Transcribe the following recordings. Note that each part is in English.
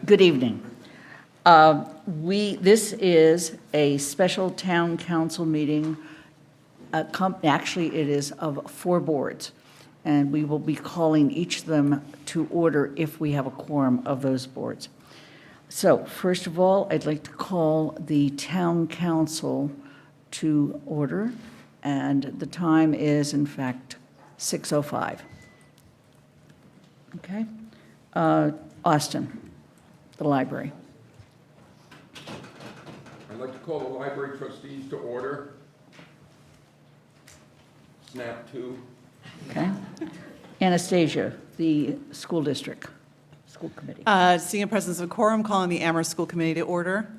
Good evening. This is a special town council meeting. Actually, it is of 4 boards, and we will be calling each of them to order if we have a quorum of those boards. So, first of all, I'd like to call the town council to order, and the time is, in fact, 6:05. Okay? Austin, the library. I'd like to call the library trustees to order. Snap 2. Okay? Anastasia, the school district, school committee. Seeing a presence of quorum, calling the Amherst School Committee to order.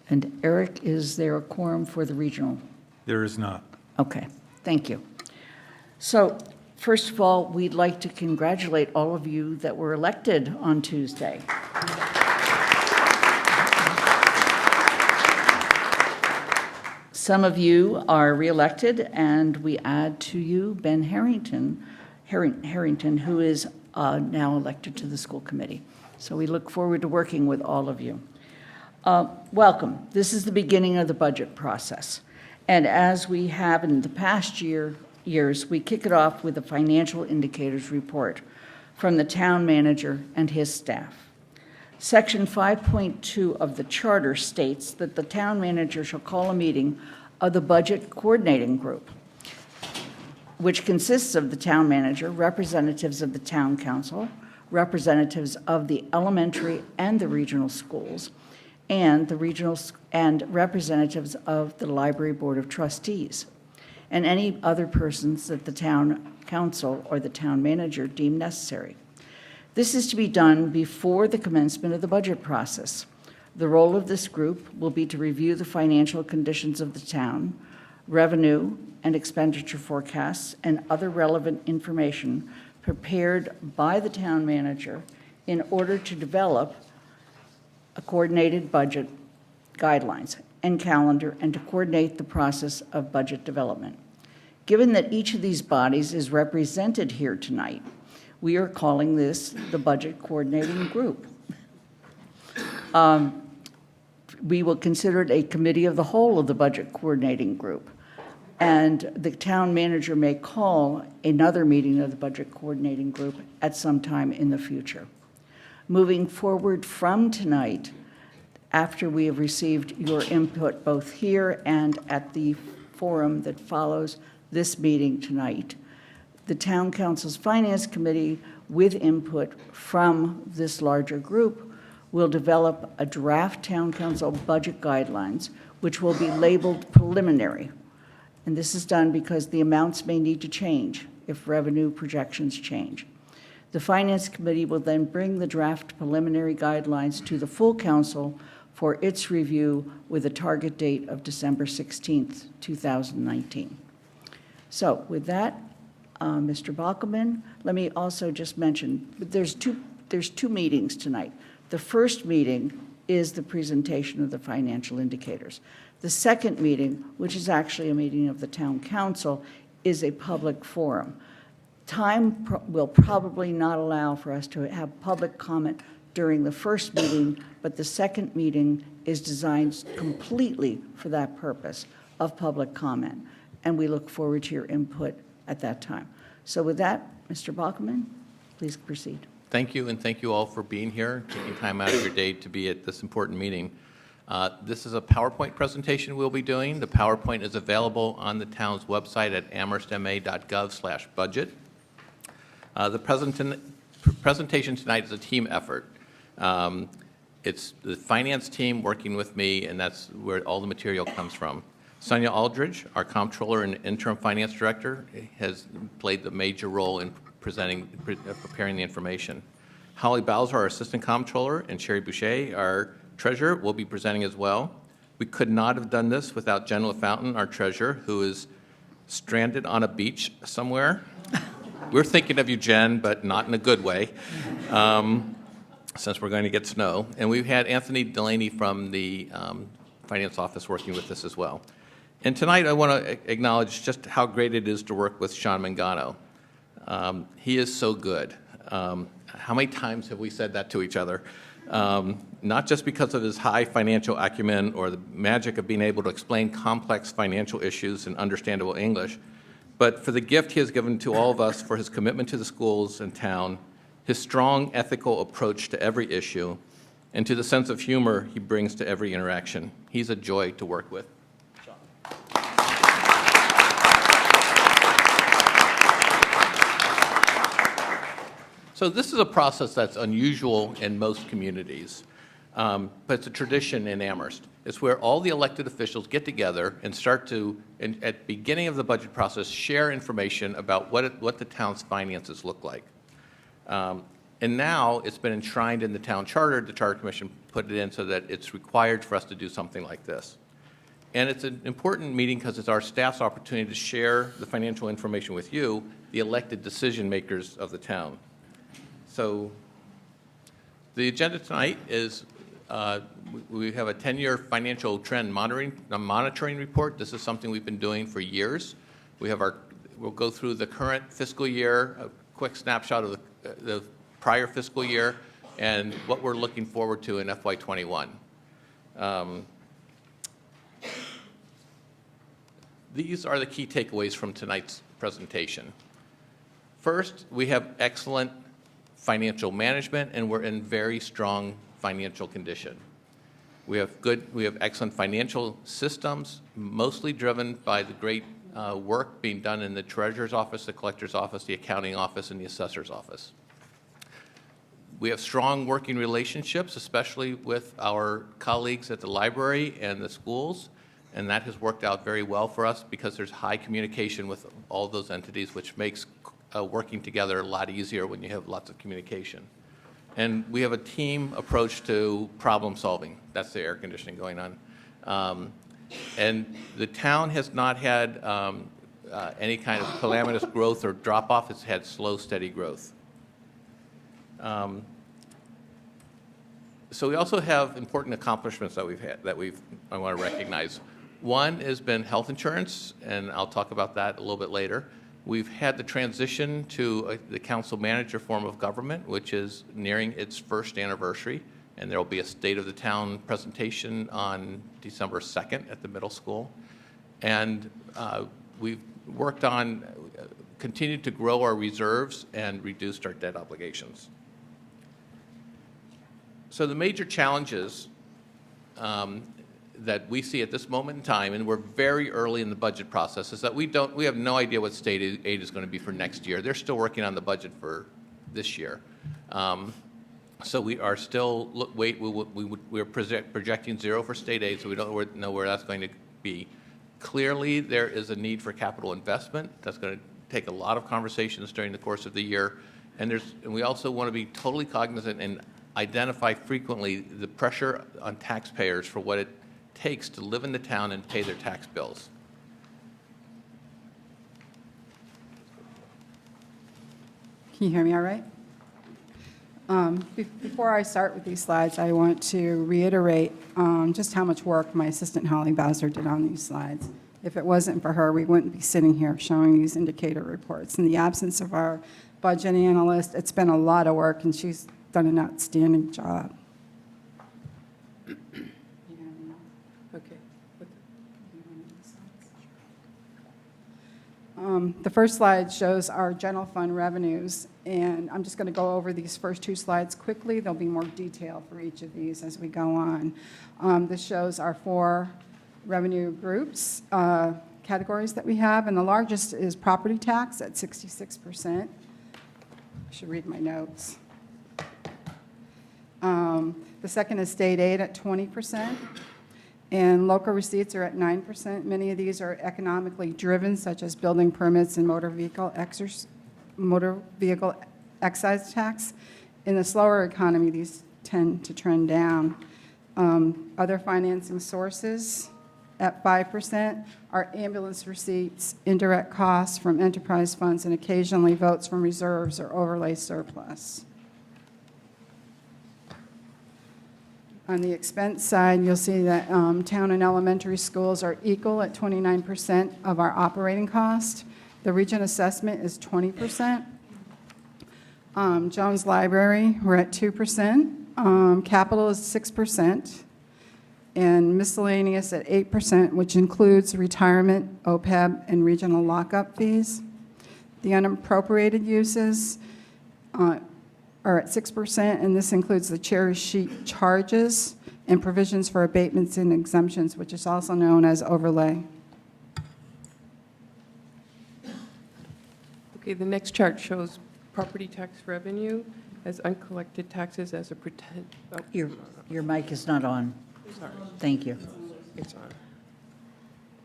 And Eric, is there a quorum for the regional? There is not. Okay, thank you. So, first of all, we'd like to congratulate all of you that were elected on Tuesday. Some of you are reelected, and we add to you Ben Harrington, who is now elected to the school committee. So we look forward to working with all of you. Welcome. This is the beginning of the budget process. And as we have in the past years, we kick it off with a financial indicators report from the town manager and his staff. Section 5.2 of the charter states that the town manager shall call a meeting of the budget coordinating group, which consists of the town manager, representatives of the town council, representatives of the elementary and the regional schools, and representatives of the library board of trustees, and any other persons that the town council or the town manager deem necessary. This is to be done before the commencement of the budget process. The role of this group will be to review the financial conditions of the town, revenue and expenditure forecasts, and other relevant information prepared by the town manager in order to develop a coordinated budget guidelines and calendar, and to coordinate the process of budget development. Given that each of these bodies is represented here tonight, we are calling this the Budget Coordinating Group. We will consider it a committee of the whole of the Budget Coordinating Group, and the town manager may call another meeting of the Budget Coordinating Group at some time in the future. Moving forward from tonight, after we have received your input both here and at the forum that follows this meeting tonight, the Town Council's Finance Committee, with input from this larger group, will develop a draft Town Council budget guidelines, which will be labeled preliminary. And this is done because the amounts may need to change if revenue projections change. The Finance Committee will then bring the draft preliminary guidelines to the full council for its review with a target date of December 16th, 2019. So with that, Mr. Bockelman, let me also just mention, there's two meetings tonight. The first meeting is the presentation of the financial indicators. The second meeting, which is actually a meeting of the town council, is a public forum. Time will probably not allow for us to have public comment during the first meeting, but the second meeting is designed completely for that purpose of public comment, and we look forward to your input at that time. So with that, Mr. Bockelman, please proceed. Thank you, and thank you all for being here, taking time out of your day to be at this important meeting. This is a PowerPoint presentation we'll be doing. The PowerPoint is available on the town's website at amherstma.gov/budget. The presentation tonight is a team effort. It's the finance team working with me, and that's where all the material comes from. Sonia Aldridge, our comptroller and interim finance director, has played the major role in preparing the information. Holly Bowser, our assistant comptroller, and Sherry Boucher, our treasurer, will be presenting as well. We could not have done this without Jen LaFountain, our treasurer, who is stranded on a beach somewhere. We're thinking of you, Jen, but not in a good way, since we're going to get snow. And we've had Anthony Delaney from the finance office working with us as well. And tonight I want to acknowledge just how great it is to work with Sean Mangano. He is so good. how many times have we said that to each other? Not just because of his high financial acumen or the magic of being able to explain complex financial issues in understandable English, but for the gift he has given to all of us for his commitment to the schools and town, his strong ethical approach to every issue, and to the sense of humor he brings to every interaction. He's a joy to work with. So this is a process that's unusual in most communities, but it's a tradition in Amherst. It's where all the elected officials get together and start to, at the beginning of the budget process, share information about what the town's finances look like. And now it's been enshrined in the town charter. The Charter Commission put it in so that it's required for us to do something like this. And it's an important meeting because it's our staff's opportunity to share the financial information with you, the elected decision makers of the town. So the agenda tonight is we have a 10-year financial trend monitoring report. This is something we've been doing for years. We'll go through the current fiscal year, a quick snapshot of the prior fiscal year, and what we're looking forward to in FY21. These are the key takeaways from tonight's presentation. First, we have excellent financial management, and we're in very strong financial condition. We have excellent financial systems, mostly driven by the great work being done in the treasurer's office, the collector's office, the accounting office, and the assessor's office. We have strong working relationships, especially with our colleagues at the library and the schools, and that has worked out very well for us because there's high communication with all those entities, which makes working together a lot easier when you have lots of communication. And we have a team approach to problem solving. That's the air conditioning going on. And the town has not had any kind of calamitous growth or drop off. It's had slow, steady growth. So we also have important accomplishments that we've had that I want to recognize. One has been health insurance, and I'll talk about that a little bit later. We've had the transition to the council manager form of government, which is nearing its first anniversary, and there will be a State of the Town presentation on December 2nd at the middle school. And we've worked on, continued to grow our reserves and reduced our debt obligations. So the major challenges that we see at this moment in time, and we're very early in the budget process, is that we have no idea what state aid is going to be for next year. They're still working on the budget for this year. So we are still, we're projecting 0 for state aid, so we don't know where that's going to be. Clearly, there is a need for capital investment. That's going to take a lot of conversations during the course of the year. And we also want to be totally cognizant and identify frequently the pressure on taxpayers for what it takes to live in the town and pay their tax bills. Can you hear me all right? Before I start with these slides, I want to reiterate just how much work my assistant Holly Bowser did on these slides. If it wasn't for her, we wouldn't be sitting here showing these indicator reports. In the absence of our budget analyst, it's been a lot of work, and she's done an outstanding job. The first slide shows our general fund revenues, and I'm just going to go over these first 2 slides quickly. There'll be more detail for each of these as we go on. This shows our 4 revenue groups, categories that we have, and the largest is property tax at 66%. I should read my notes. The second is state aid at 20%. And local receipts are at 9%. Many of these are economically driven, such as building permits and motor vehicle excise tax. In the slower economy, these tend to trend down. Other financing sources at 5% are ambulance receipts, indirect costs from enterprise funds, and occasionally votes from reserves or overlay surplus. On the expense side, you'll see that town and elementary schools are equal at 29% of our operating cost. The region assessment is 20%. Jones Library, we're at 2%. Capital is 6%. And miscellaneous at 8%, which includes retirement, OPEB, and regional lockup fees. The unappropriated uses are at 6%, and this includes the cherry sheet charges and provisions for abatements and exemptions, which is also known as overlay. Okay, the next chart shows property tax revenue as uncollected taxes as a pretend, oh, Your mic is not on. sorry, Thank you. it's on.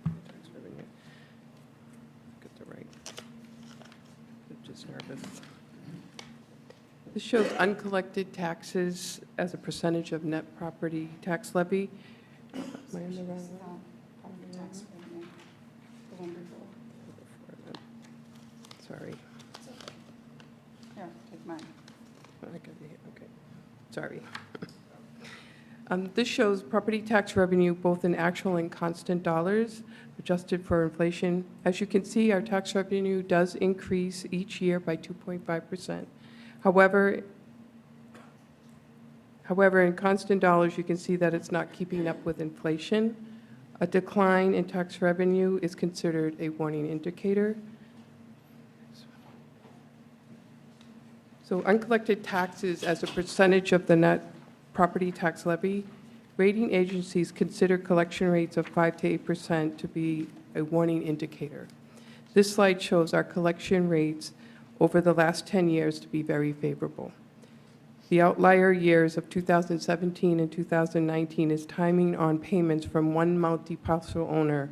Tax revenue. Get the right. I'm just nervous. This shows uncollected taxes as a percentage of net property tax levy. Am I in the wrong one? Sorry. Here, take mine. Okay, sorry. This shows property tax revenue both in actual and constant dollars, adjusted for inflation. As you can see, our tax revenue does increase each year by 2.5%. However, in constant dollars, you can see that it's not keeping up with inflation. A decline in tax revenue is considered a warning indicator. So uncollected taxes as a percentage of the net property tax levy, rating agencies consider collection rates of 5 to 8% to be a warning indicator. This slide shows our collection rates over the last 10 years to be very favorable. The outlier years of 2017 and 2019 is timing on payments from one multi-parcel owner.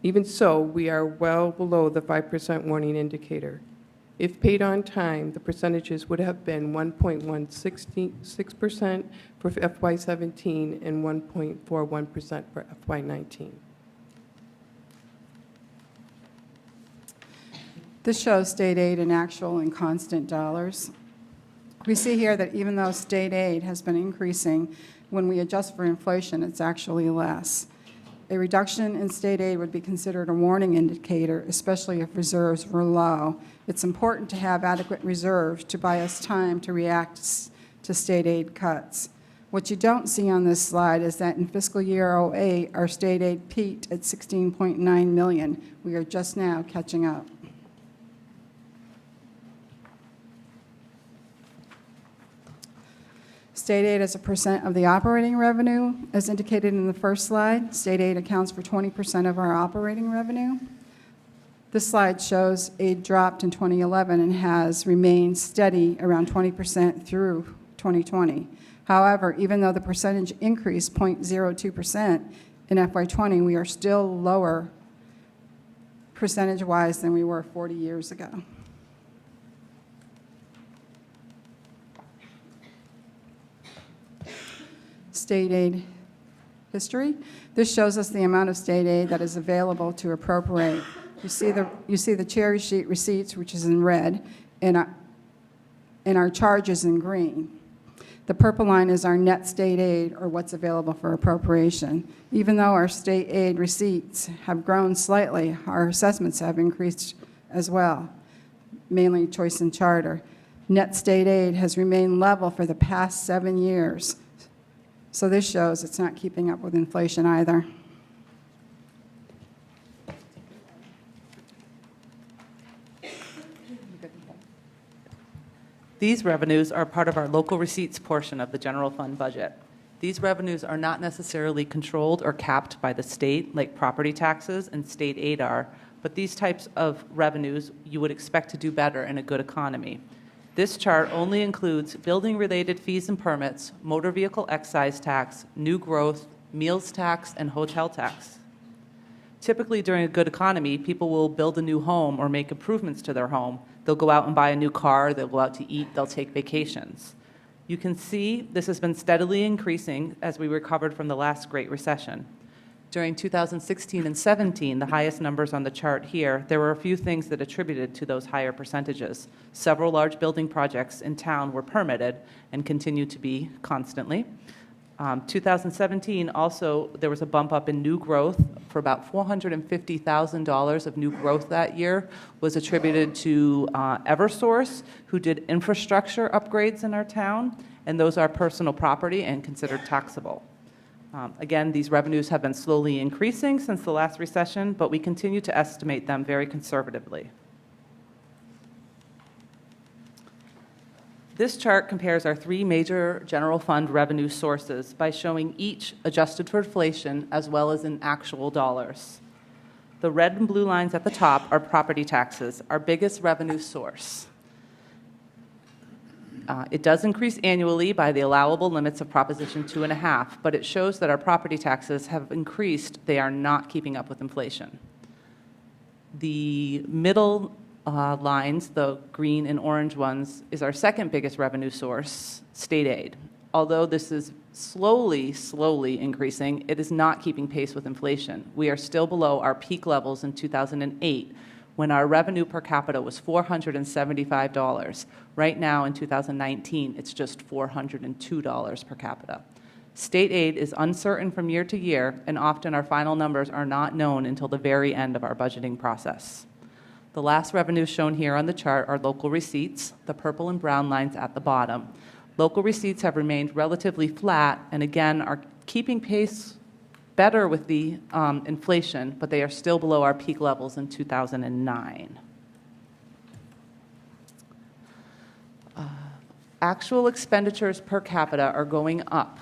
Even so, we are well below the 5% warning indicator. If paid on time, the percentages would have been 1.166% for FY17 and 1.41% for FY19. This shows state aid in actual and constant dollars. We see here that even though state aid has been increasing, when we adjust for inflation, it's actually less. A reduction in state aid would be considered a warning indicator, especially if reserves were low. It's important to have adequate reserves to buy us time to react to state aid cuts. What you don't see on this slide is that in fiscal year '08, our state aid peaked at $16.9 million. We are just now catching up. State aid as a percent of the operating revenue, as indicated in the first slide. State aid accounts for 20% of our operating revenue. This slide shows aid dropped in 2011 and has remained steady around 20% through 2020. However, even though the percentage increased 0.02% in FY20, we are still lower percentage-wise than we were 40 years ago. State aid history. This shows us the amount of state aid that is available to appropriate. You see the cherry sheet receipts, which is in red, and our charges in green. The purple line is our net state aid, or what's available for appropriation. Even though our state aid receipts have grown slightly, our assessments have increased as well, mainly choice and charter. Net state aid has remained level for the past 7 years. So this shows it's not keeping up with inflation either. These revenues are part of our local receipts portion of the general fund budget. These revenues are not necessarily controlled or capped by the state, like property taxes and state aid are, but these types of revenues you would expect to do better in a good economy. This chart only includes building-related fees and permits, motor vehicle excise tax, new growth, meals tax, and hotel tax. Typically, during a good economy, people will build a new home or make improvements to their home. They'll go out and buy a new car, they'll go out to eat, they'll take vacations. You can see this has been steadily increasing as we recovered from the last Great Recession. During 2016 and 17, the highest numbers on the chart here, there were a few things that attributed to those higher percentages. Several large building projects in town were permitted and continue to be constantly. 2017 also, there was a bump up in new growth for about $450,000 of new growth that year was attributed to Eversource, who did infrastructure upgrades in our town, and those are personal property and considered taxable. Again, these revenues have been slowly increasing since the last recession, but we continue to estimate them very conservatively. This chart compares our three major general fund revenue sources by showing each adjusted for inflation as well as in actual dollars. The red and blue lines at the top are property taxes, our biggest revenue source. It does increase annually by the allowable limits of Proposition 2.5, but it shows that our property taxes have increased. They are not keeping up with inflation. The middle lines, the green and orange ones, is our second biggest revenue source, state aid. Although this is slowly increasing, it is not keeping pace with inflation. We are still below our peak levels in 2008, when our revenue per capita was $475. Right now, in 2019, it's just $402 per capita. State aid is uncertain from year to year, and often our final numbers are not known until the very end of our budgeting process. The last revenues shown here on the chart are local receipts, the purple and brown lines at the bottom. Local receipts have remained relatively flat and again are keeping pace better with the inflation, but they are still below our peak levels in 2009. Actual expenditures per capita are going up,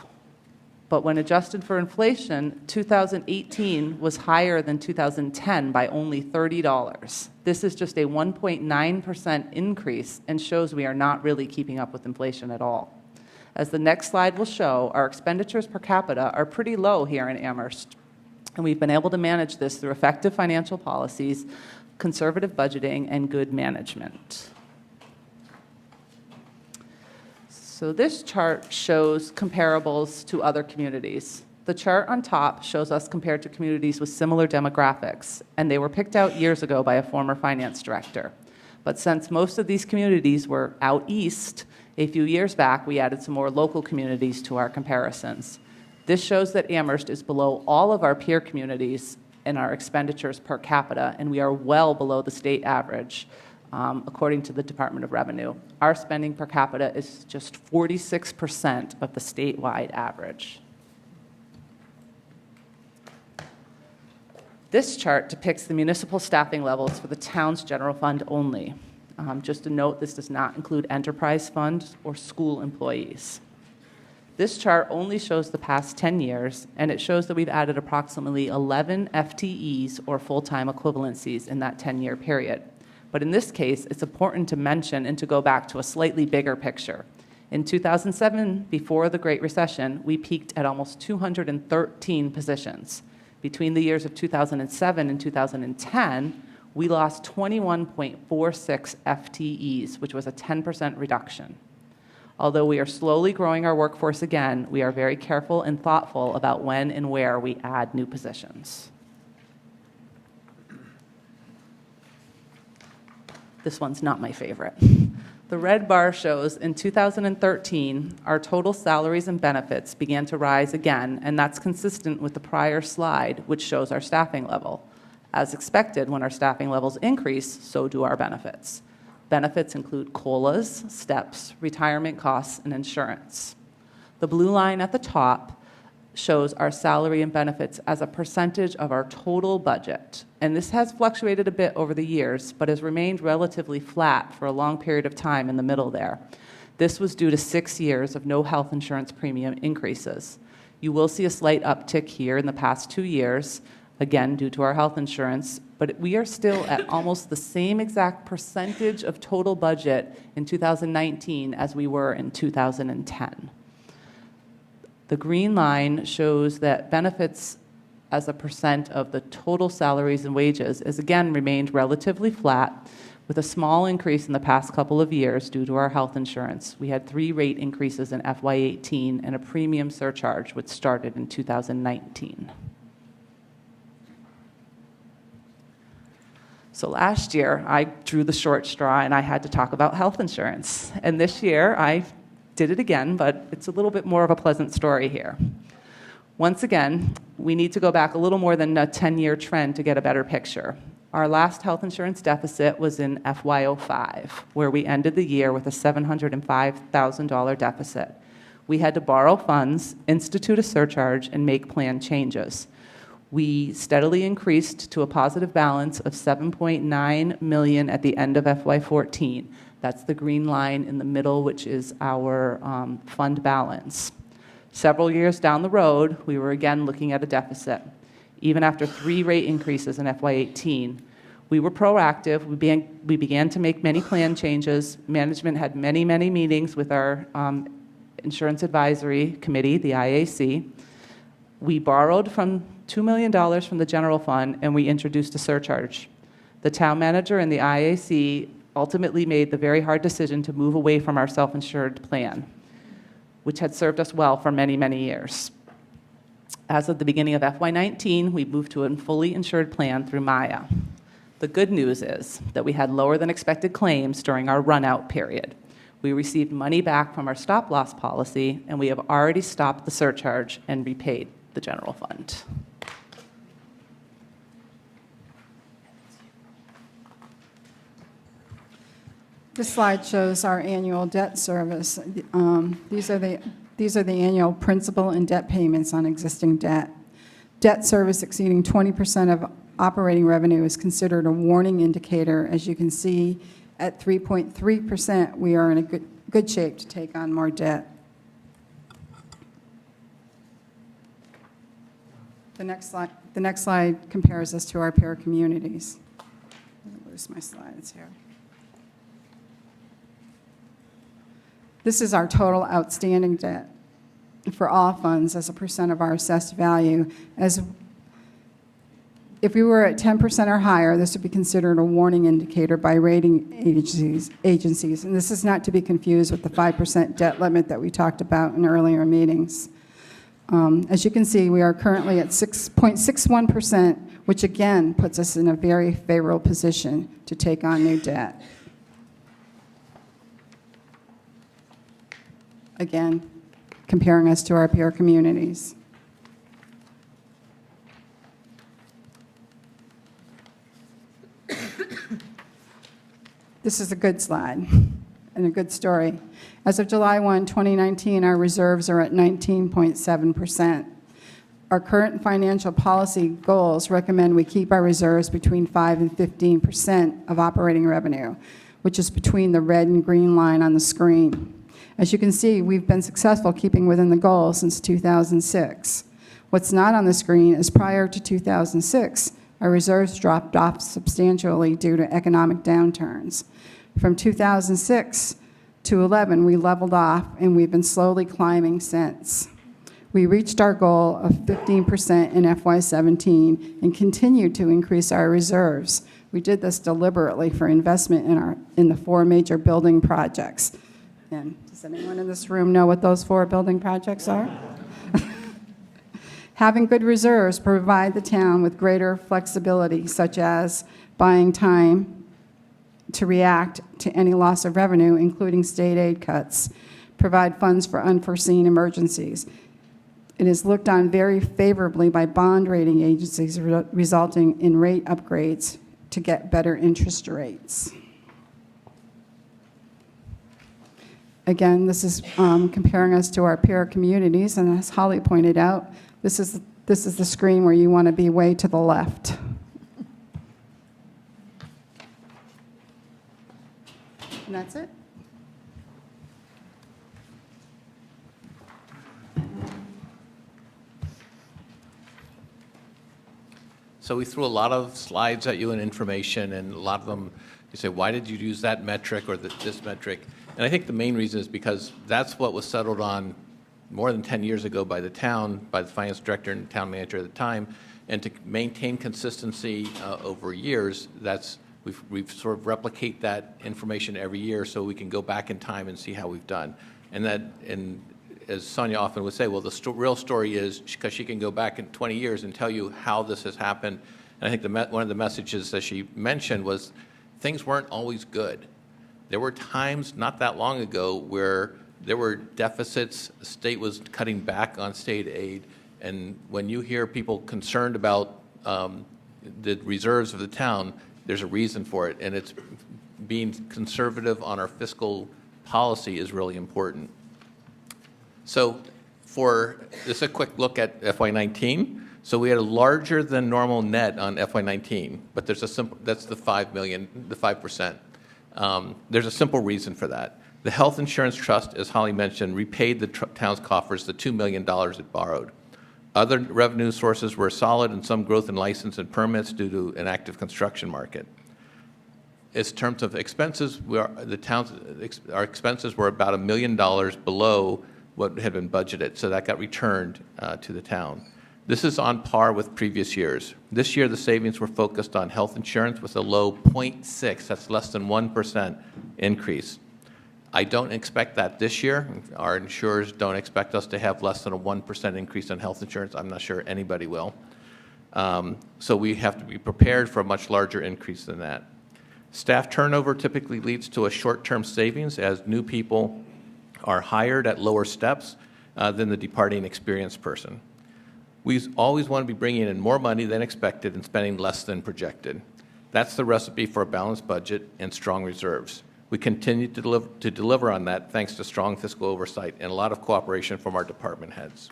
but when adjusted for inflation, 2018 was higher than 2010 by only $30. This is just a 1.9% increase and shows we are not really keeping up with inflation at all. As the next slide will show, our expenditures per capita are pretty low here in Amherst, and we've been able to manage this through effective financial policies, conservative budgeting, and good management. So this chart shows comparables to other communities. The chart on top shows us compared to communities with similar demographics, and they were picked out years ago by a former finance director. But since most of these communities were out east, a few years back, we added some more local communities to our comparisons. This shows that Amherst is below all of our peer communities in our expenditures per capita, and we are well below the state average, according to the Department of Revenue. Our spending per capita is just 46% of the statewide average. This chart depicts the municipal staffing levels for the town's general fund only. Just a note, this does not include enterprise funds or school employees. This chart only shows the past 10 years, and it shows that we've added approximately 11 FTEs or full-time equivalencies in that 10-year period. But in this case, it's important to mention and to go back to a slightly bigger picture. In 2007, before the Great Recession, we peaked at almost 213 positions. Between the years of 2007 and 2010, we lost 21.46 FTEs, which was a 10% reduction. Although we are slowly growing our workforce again, we are very careful and thoughtful about when and where we add new positions. This one's not my favorite. The red bar shows in 2013, our total salaries and benefits began to rise again, and that's consistent with the prior slide, which shows our staffing level. As expected, when our staffing levels increase, so do our benefits. Benefits include COLAs, steps, retirement costs, and insurance. The blue line at the top shows our salary and benefits as a percentage of our total budget. And this has fluctuated a bit over the years, but has remained relatively flat for a long period of time in the middle there. This was due to 6 years of no health insurance premium increases. You will see a slight uptick here in the past 2 years, again due to our health insurance, but we are still at almost the same exact percentage of total budget in 2019 as we were in 2010. The green line shows that benefits as a percent of the total salaries and wages has again remained relatively flat, with a small increase in the past couple of years due to our health insurance. We had 3 rate increases in FY18 and a premium surcharge, which started in 2019. So last year, I drew the short straw and I had to talk about health insurance. And this year, I did it again, but it's a little bit more of a pleasant story here. Once again, we need to go back a little more than a 10-year trend to get a better picture. Our last health insurance deficit was in FY05, where we ended the year with a $705,000 deficit. We had to borrow funds, institute a surcharge, and make plan changes. We steadily increased to a positive balance of $7.9 million at the end of FY14. That's the green line in the middle, which is our fund balance. Several years down the road, we were again looking at a deficit. Even after 3 rate increases in FY18, we were proactive. We began to make many plan changes. Management had many, many meetings with our Insurance Advisory Committee, the IAC. We borrowed from $2 million from the general fund, and we introduced a surcharge. The town manager and the IAC ultimately made the very hard decision to move away from our self-insured plan, which had served us well for many, many years. As of the beginning of FY19, we moved to a fully insured plan through Maya. The good news is that we had lower than expected claims during our run-out period. We received money back from our stop-loss policy, and we have already stopped the surcharge and repaid the general fund. This slide shows our annual debt service. These are the annual principal and debt payments on existing debt. Debt service exceeding 20% of operating revenue is considered a warning indicator. As you can see, at 3.3%, we are in a good shape to take on more debt. The next slide compares us to our peer communities. Where's my slides here? This is our total outstanding debt for all funds as a percent of our assessed value. If we were at 10% or higher, this would be considered a warning indicator by rating agencies. And this is not to be confused with the 5% debt limit that we talked about in earlier meetings. As you can see, we are currently at 6.61%, which again puts us in a very favorable position to take on new debt. Again, comparing us to our peer communities. This is a good slide and a good story. As of July 1, 2019, our reserves are at 19.7%. Our current financial policy goals recommend we keep our reserves between 5 and 15% of operating revenue, which is between the red and green line on the screen. As you can see, we've been successful keeping within the goal since 2006. What's not on the screen is prior to 2006, our reserves dropped off substantially due to economic downturns. From 2006 to 11, we leveled off, and we've been slowly climbing since. We reached our goal of 15% in FY17 and continued to increase our reserves. We did this deliberately for investment in the 4 major building projects. And does anyone in this room know what those 4 building projects are? Having good reserves provide the town with greater flexibility, such as buying time to react to any loss of revenue, including state aid cuts, provide funds for unforeseen emergencies. It is looked on very favorably by bond rating agencies, resulting in rate upgrades to get better interest rates. Again, this is comparing us to our peer communities, and as Holly pointed out, this is the screen where you want to be way to the left. And that's it. So we threw a lot of slides at you and information, and a lot of them, you say, why did you use that metric or this metric? And I think the main reason is because that's what was settled on more than 10 years ago by the town, by the finance director and town manager at the time, and to maintain consistency over years, we've sort of replicate that information every year so we can go back in time and see how we've done. And as Sonia often would say, well, the real story is, because she can go back in 20 years and tell you how this has happened. And I think one of the messages that she mentioned was things weren't always good. There were times not that long ago where there were deficits, the state was cutting back on state aid, And when you hear people concerned about the reserves of the town, there's a reason for it, and it's being conservative on our fiscal policy is really important. So for just a quick look at FY19, so we had a larger than normal net on FY19, but there's a simple, that's the 5 million, the 5%. There's a simple reason for that. The Health Insurance Trust, as Holly mentioned, repaid the town's coffers the $2 million it borrowed. Other revenue sources were solid and some growth in license and permits due to an active construction market. In terms of expenses, our expenses were about $1 million below what had been budgeted, so that got returned to the town. This is on par with previous years. This year, the savings were focused on health insurance with a low 0.6, that's less than 1% increase. I don't expect that this year. Our insurers don't expect us to have less than a 1% increase in health insurance. I'm not sure anybody will. So we have to be prepared for a much larger increase than that. Staff turnover typically leads to a short-term savings as new people are hired at lower steps than the departing experienced person. We always want to be bringing in more money than expected and spending less than projected. That's the recipe for a balanced budget and strong reserves. We continue to deliver on that thanks to strong fiscal oversight and a lot of cooperation from our department heads.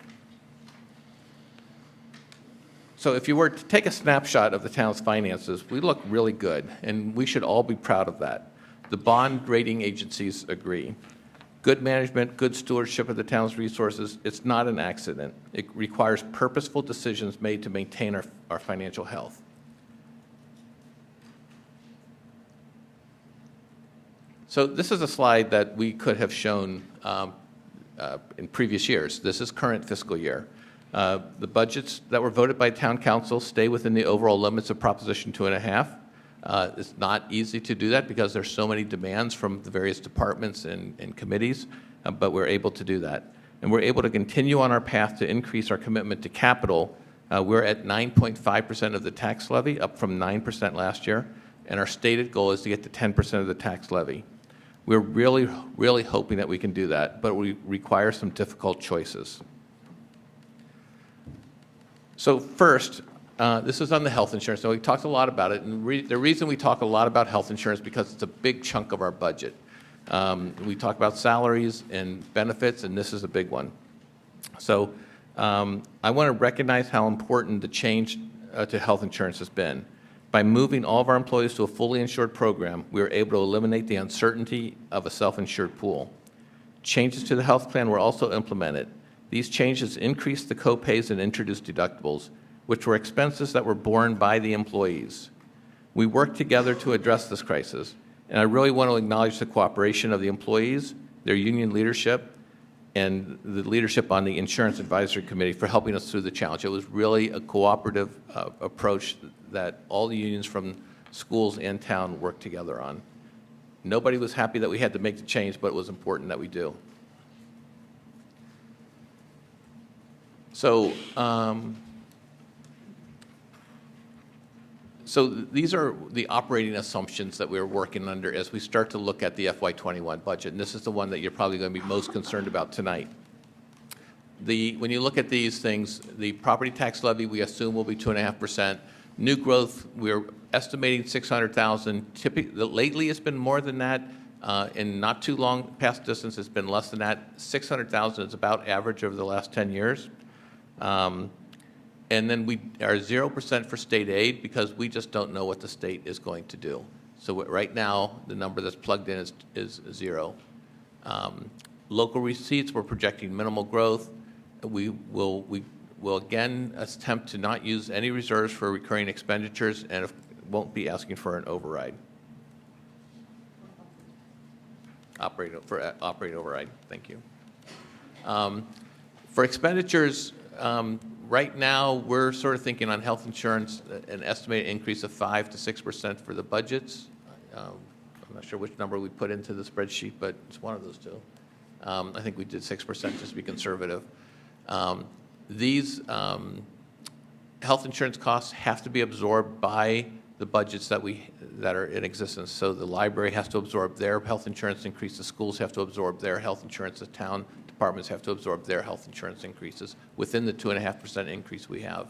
So if you were to take a snapshot of the town's finances, we look really good, and we should all be proud of that. The bond rating agencies agree. Good management, good stewardship of the town's resources, it's not an accident. It requires purposeful decisions made to maintain our financial health. So this is a slide that we could have shown in previous years. This is current fiscal year. The budgets that were voted by town council stay within the overall limits of Proposition 2.5. It's not easy to do that because there's so many demands from the various departments and committees, but we're able to do that. And we're able to continue on our path to increase our commitment to capital. We're at 9.5% of the tax levy, up from 9% last year, and our stated goal is to get to 10% of the tax levy. We're really, really hoping that we can do that, but we require some difficult choices. So first, this is on the health insurance. So we talked a lot about it, and the reason we talk a lot about health insurance is because it's a big chunk of our budget. We talk about salaries and benefits, and this is a big one. So I want to recognize how important the change to health insurance has been. By moving all of our employees to a fully insured program, we were able to eliminate the uncertainty of a self-insured pool. Changes to the health plan were also implemented. These changes increased the co-pays and introduced deductibles, which were expenses that were borne by the employees. We worked together to address this crisis, and I really want to acknowledge the cooperation of the employees, their union leadership, and the leadership on the Insurance Advisory Committee for helping us through the challenge. It was really a cooperative approach that all the unions from schools and town worked together on. Nobody was happy that we had to make the change, but it was important that we do. So, so these are the operating assumptions that we're working under as we start to look at the FY21 budget, and this is the one that you're probably going to be most concerned about tonight. When you look at these things, the property tax levy we assume will be 2.5%. New growth, we're estimating 600,000. Typically, lately it's been more than that. In not too long past distance, it's been less than that. 600,000 is about average over the last 10 years. And then we are 0% for state aid because we just don't know what the state is going to do. So right now, the number that's plugged in is 0. Local receipts, we're projecting minimal growth. We will again attempt to not use any reserves for recurring expenditures and won't be asking for an override. Operating override, thank you. For expenditures, right now, we're sort of thinking on health insurance, an estimated increase of 5 to 6% for the budgets. I'm not sure which number we put into the spreadsheet, but it's one of those two. I think we did 6% just to be conservative. These health insurance costs have to be absorbed by the budgets that are in existence. So the library has to absorb their health insurance increase. The schools have to absorb their health insurance. The town departments have to absorb their health insurance increases within the 2.5% increase we have.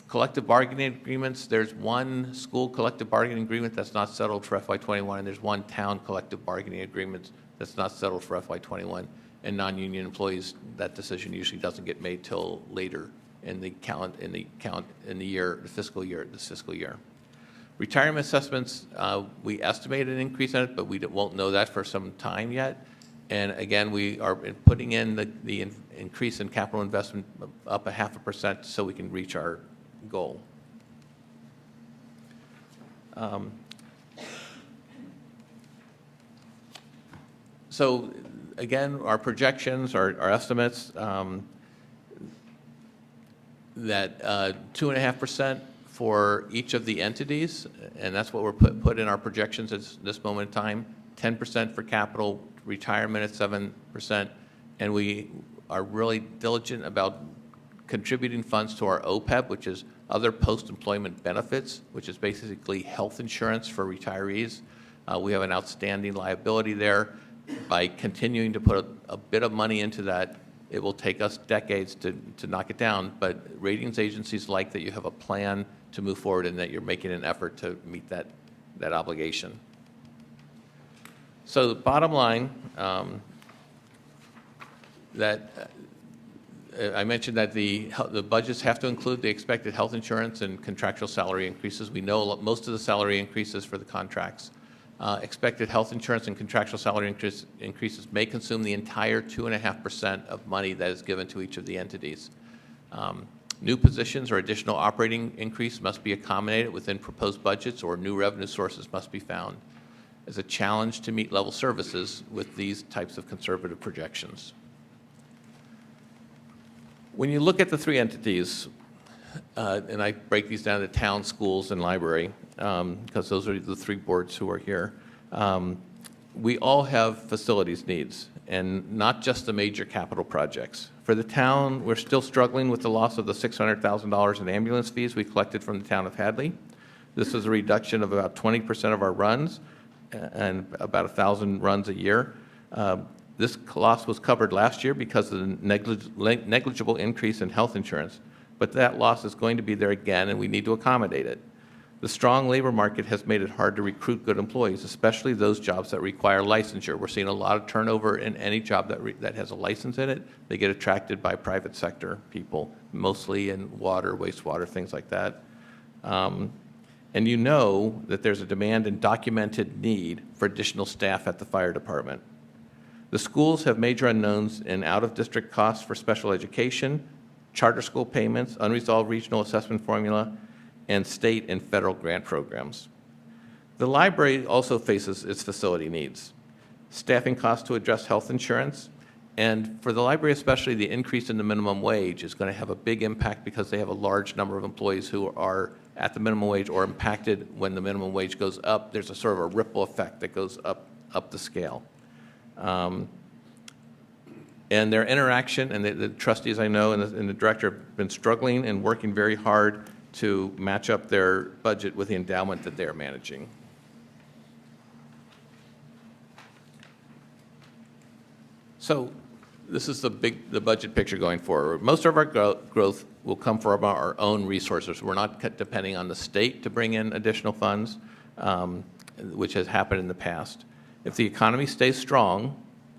Collective bargaining agreements, there's one school collective bargaining agreement that's not settled for FY21, and there's one town collective bargaining agreement that's not settled for FY21. And non-union employees, that decision usually doesn't get made till later in the fiscal year. Retirement assessments, we estimate an increase in it, but we won't know that for some time yet. And again, we are putting in the increase in capital investment up 0.5% so we can reach our goal. So again, our projections, our estimates, that 2.5% for each of the entities, and that's what we're put in our projections at this moment in time. 10% for capital, retirement at 7%, and we are really diligent about contributing funds to our OPEB, which is other post-employment benefits, which is basically health insurance for retirees. We have an outstanding liability there. By continuing to put a bit of money into that, it will take us decades to knock it down, but ratings agencies like that you have a plan to move forward and that you're making an effort to meet that obligation. So the bottom line, I mentioned that the budgets have to include the expected health insurance and contractual salary increases. We know most of the salary increases for the contracts. Expected health insurance and contractual salary increases may consume the entire 2.5% of money that is given to each of the entities. New positions or additional operating increase must be accommodated within proposed budgets, or new revenue sources must be found. As a challenge to meet level services with these types of conservative projections. When you look at the three entities, and I break these down to town, schools, and library, because those are the three boards who are here, we all have facilities needs, and not just the major capital projects. For the town, we're still struggling with the loss of the $600,000 in ambulance fees we collected from the town of Hadley. This is a reduction of about 20% of our runs, and about 1,000 runs a year. This loss was covered last year because of the negligible increase in health insurance, but that loss is going to be there again, and we need to accommodate it. The strong labor market has made it hard to recruit good employees, especially those jobs that require licensure. We're seeing a lot of turnover in any job that has a license in it. They get attracted by private sector people, mostly in water, wastewater, things like that. And you know that there's a demand and documented need for additional staff at the fire department. The schools have major unknowns in out-of-district costs for special education, charter school payments, unresolved regional assessment formula, and state and federal grant programs. The library also faces its facility needs. Staffing costs to address health insurance, and for the library especially, the increase in the minimum wage is going to have a big impact because they have a large number of employees who are at the minimum wage or impacted when the minimum wage goes up. There's a sort of a ripple effect that goes up the scale. And their interaction, and the trustees I know and the director have been struggling and working very hard to match up their budget with the endowment that they're managing. So this is the budget picture going forward. Most of our growth will come from our own resources. We're not depending on the state to bring in additional funds, which has happened in the past. If the economy stays strong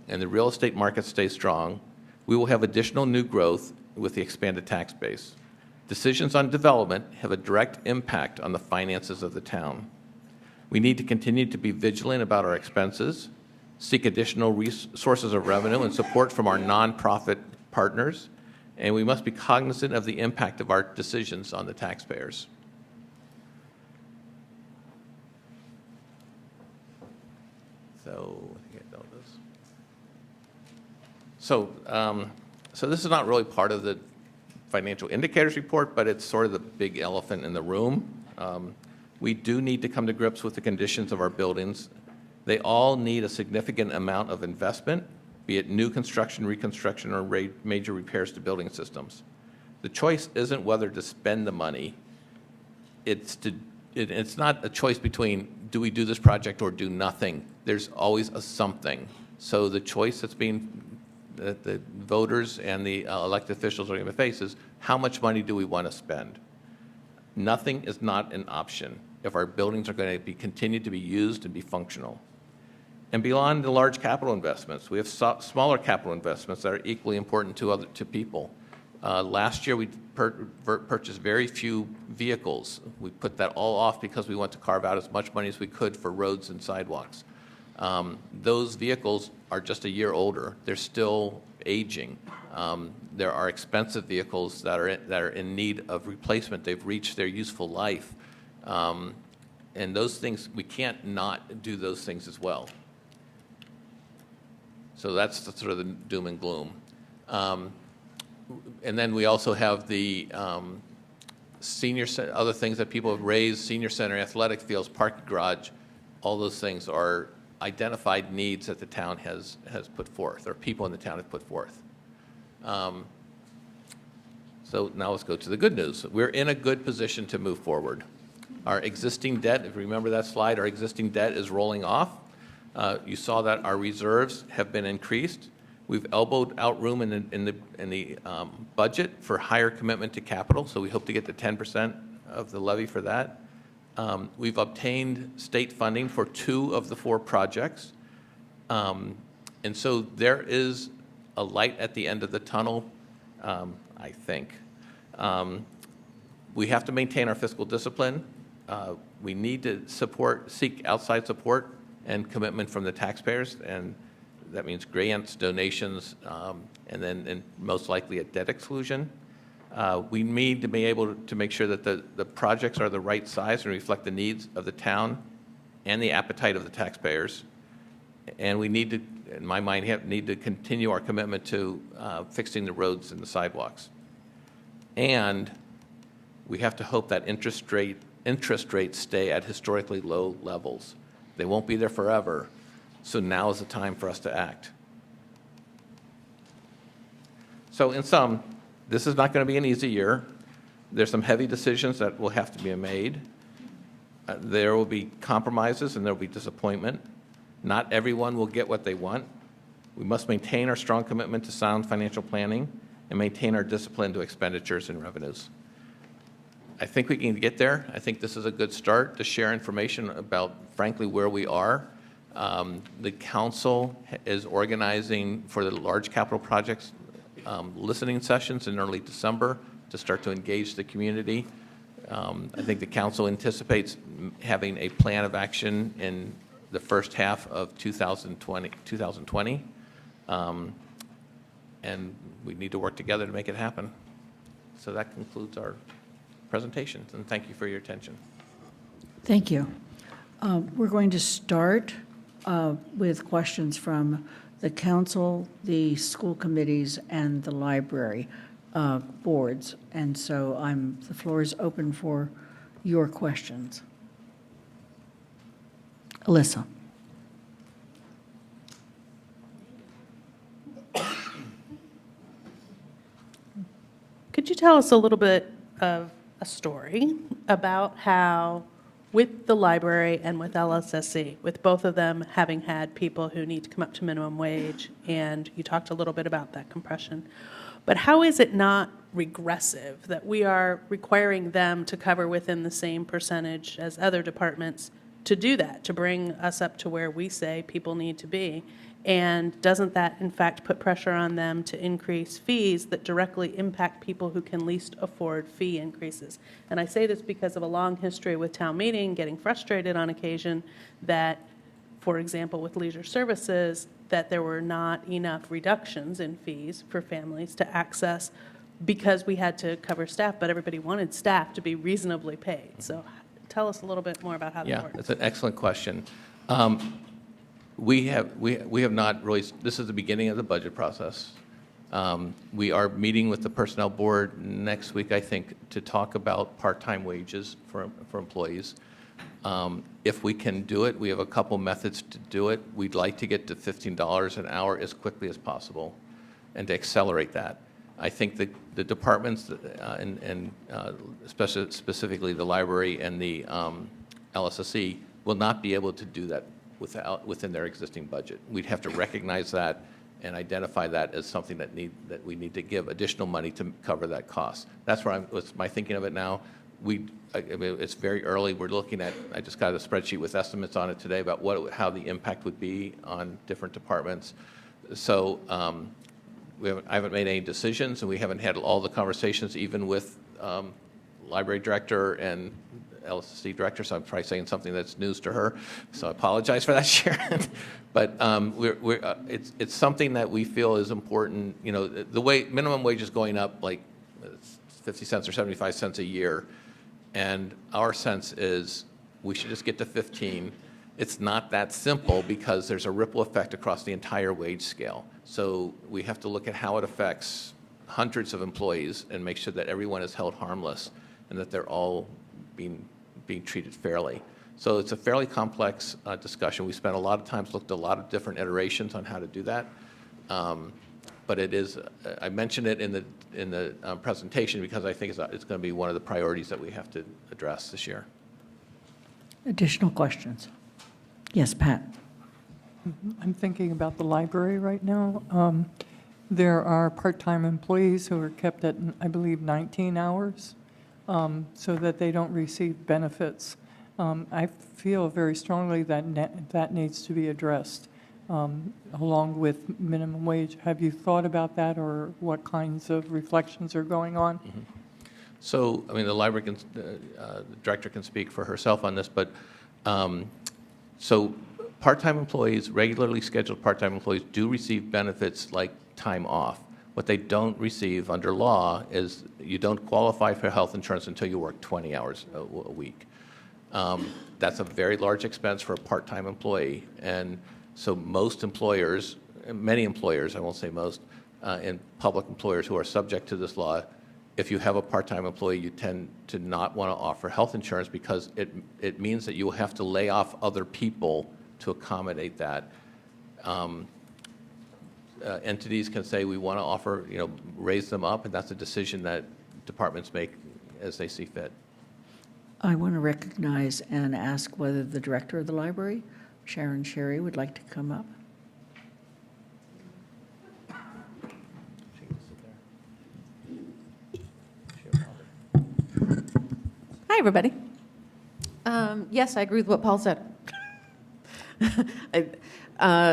and the real estate market stays strong, we will have additional new growth with the expanded tax base. Decisions on development have a direct impact on the finances of the town. We need to continue to be vigilant about our expenses, seek additional sources of revenue and support from our nonprofit partners, and we must be cognizant of the impact of our decisions on the taxpayers. So, I think I know this. So this is not really part of the financial indicators report, but it's sort of the big elephant in the room. We do need to come to grips with the conditions of our buildings. They all need a significant amount of investment, be it new construction, reconstruction, or major repairs to building systems. The choice isn't whether to spend the money. It's not a choice between do we do this project or do nothing. There's always a something. So the choice that's being that the voters and the elected officials are going to face is, how much money do we want to spend? Nothing is not an option if our buildings are going to continue to be used and be functional. And beyond the large capital investments, we have smaller capital investments that are equally important to people. Last year, we purchased very few vehicles. We put that all off because we want to carve out as much money as we could for roads and sidewalks. Those vehicles are just a year older. They're still aging. There are expensive vehicles that are in need of replacement. They've reached their useful life. And those things, we can't not do those things as well. So that's the sort of the doom and gloom. And then we also have the other things that people have raised: senior center, athletic fields, parking garage. All those things are identified needs that the town has put forth, or people in the town have put forth. So now let's go to the good news. We're in a good position to move forward. Our existing debt, if you remember that slide, our existing debt is rolling off. You saw that our reserves have been increased. We've elbowed out room in the budget for higher commitment to capital, so we hope to get to 10% of the levy for that. We've obtained state funding for 2 of the 4 projects. And so there is a light at the end of the tunnel, I think. We have to maintain our fiscal discipline. We need to seek outside support and commitment from the taxpayers, and that means grants, donations, and most likely a debt exclusion. We need to be able to make sure that the projects are the right size and reflect the needs of the town and the appetite of the taxpayers. And we need to, in my mind, need to continue our commitment to fixing the roads and the sidewalks. And we have to hope that interest rates stay at historically low levels. They won't be there forever, so now is the time for us to act. So in sum, this is not going to be an easy year. There's some heavy decisions that will have to be made. There will be compromises and there will be disappointment. Not everyone will get what they want. We must maintain our strong commitment to sound financial planning and maintain our discipline to expenditures and revenues. I think we can get there. I think this is a good start to share information about, frankly, where we are. The council is organizing for the large capital projects listening sessions in early December to start to engage the community. I think the council anticipates having a plan of action in the first half of 2020. And we need to work together to make it happen. So that concludes our presentation, and thank you for your attention. Thank you. We're going to start with questions from the council, the school committees, and the library boards. And so the floor is open for your questions. Alyssa. Could you tell us a little bit of a story about how, with the library and with LSSC, with both of them having had people who need to come up to minimum wage, and you talked a little bit about that compression, but how is it not regressive that we are requiring them to cover within the same percentage as other departments to do that, to bring us up to where we say people need to be? And doesn't that, in fact, put pressure on them to increase fees that directly impact people who can least afford fee increases? And I say this because of a long history with town meeting, getting frustrated on occasion that, for example, with leisure services, that there were not enough reductions in fees for families to access because we had to cover staff, but everybody wanted staff to be reasonably paid. So tell us a little bit more about how that works. Yeah, that's an excellent question. We have not really, this is the beginning of the budget process. We are meeting with the Personnel Board next week, I think, to talk about part-time wages for employees. If we can do it, we have a couple methods to do it. We'd like to get to $15 an hour as quickly as possible and to accelerate that. I think the departments, and specifically the library and the LSSC, will not be able to do that within their existing budget. We'd have to recognize that and identify that as something that we need to give additional money to cover that cost. That's what's my thinking of it now. I mean, it's very early. We're looking at, I just got a spreadsheet with estimates on it today about how the impact would be on different departments. So I haven't made any decisions, and we haven't had all the conversations, even with library director and LSC director, so I'm probably saying something that's news to her, so I apologize for that, Sharon. But it's something that we feel is important. You know, the way minimum wage is going up like 50 cents or 75 cents a year, and our sense is we should just get to 15. It's not that simple because there's a ripple effect across the entire wage scale. So we have to look at how it affects hundreds of employees and make sure that everyone is held harmless and that they're all being treated fairly. So it's a fairly complex discussion. We spent a lot of times, looked at a lot of different iterations on how to do that. But it is, I mentioned it in the presentation because I think it's going to be one of the priorities that we have to address this year. Additional questions? Yes, Pat? I'm thinking about the library right now. There are part-time employees who are kept at, I believe, 19 hours, so that they don't receive benefits. I feel very strongly that that needs to be addressed, along with minimum wage. Have you thought about that, or what kinds of reflections are going on? Mm-hmm. So, I mean, the library the director can speak for herself on this, but so part-time employees, regularly scheduled part-time employees do receive benefits like time off. What they don't receive under law is you don't qualify for health insurance until you work 20 hours a week. That's a very large expense for a part-time employee, and so most employers, many employers, I won't say most, and public employers who are subject to this law, if you have a part-time employee, you tend to not want to offer health insurance because it means that you will have to lay off other people to accommodate that. Entities can say we want to offer, raise them up, and that's a decision that departments make as they see fit. I want to recognize and ask whether the director of the library, Sharon Sherry, would like to come up. Hi, everybody. Yes, I agree with what Paul said. I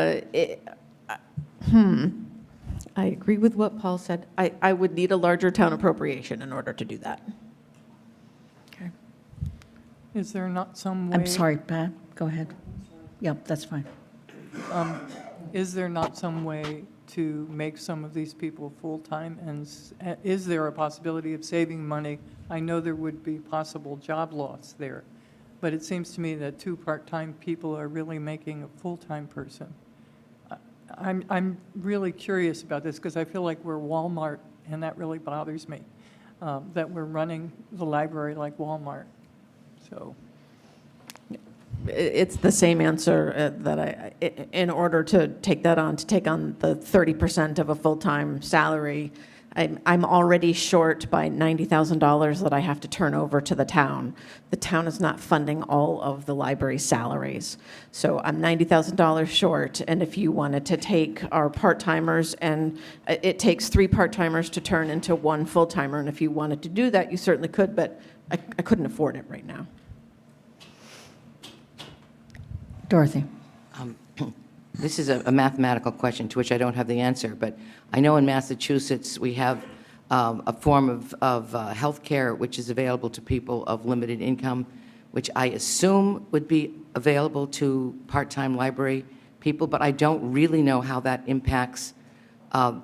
agree with what Paul said. I would need a larger town appropriation in order to do that. Okay. Is there not some way? I'm sorry, Pat, go ahead. Yep, that's fine. Is there not some way to make some of these people full-time? And is there a possibility of saving money? I know there would be possible job loss there, but it seems to me that 2 part-time people are really making a full-time person. I'm really curious about this because I feel like we're Walmart, and that really bothers me, that we're running the library like Walmart. So. It's the same answer that in order to take on the 30% of a full-time salary, I'm already short by $90,000 that I have to turn over to the town. The town is not funding all of the library salaries. So I'm $90,000 short, and if you wanted to take our part-timers, and it takes 3 part-timers to turn into 1 full-timer, and if you wanted to do that, you certainly could, but I couldn't afford it right now. Dorothy? This is a mathematical question to which I don't have the answer, but I know in Massachusetts we have a form of health care which is available to people of limited income, which I assume would be available to part-time library people, but I don't really know how that impacts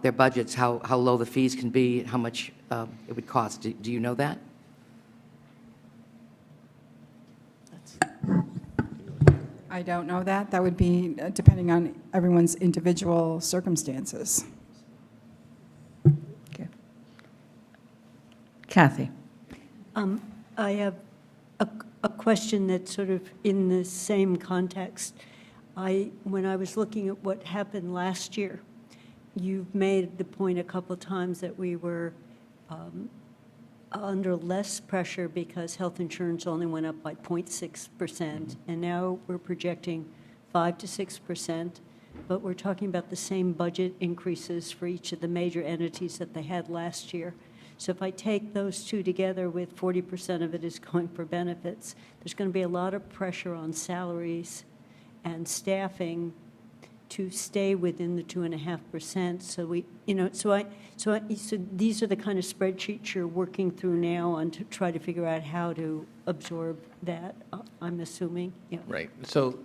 their budgets, how low the fees can be, how much it would cost. Do you know that? I don't know that. That would be depending on everyone's individual circumstances. Okay. Kathy? I have a question that's sort of in the same context. When I was looking at what happened last year, you've made the point a couple of times that we were under less pressure because health insurance only went up by 0.6%, and now we're projecting 5 to 6%. but we're talking about the same budget increases for each of the major entities that they had last year. So if I take those two together with 40% of it is going for benefits, there's going to be a lot of pressure on salaries and staffing to stay within the 2.5%. So we, so these are the kind of spreadsheets you're working through now on to try to figure out how to absorb that, I'm assuming. Yeah. Right. So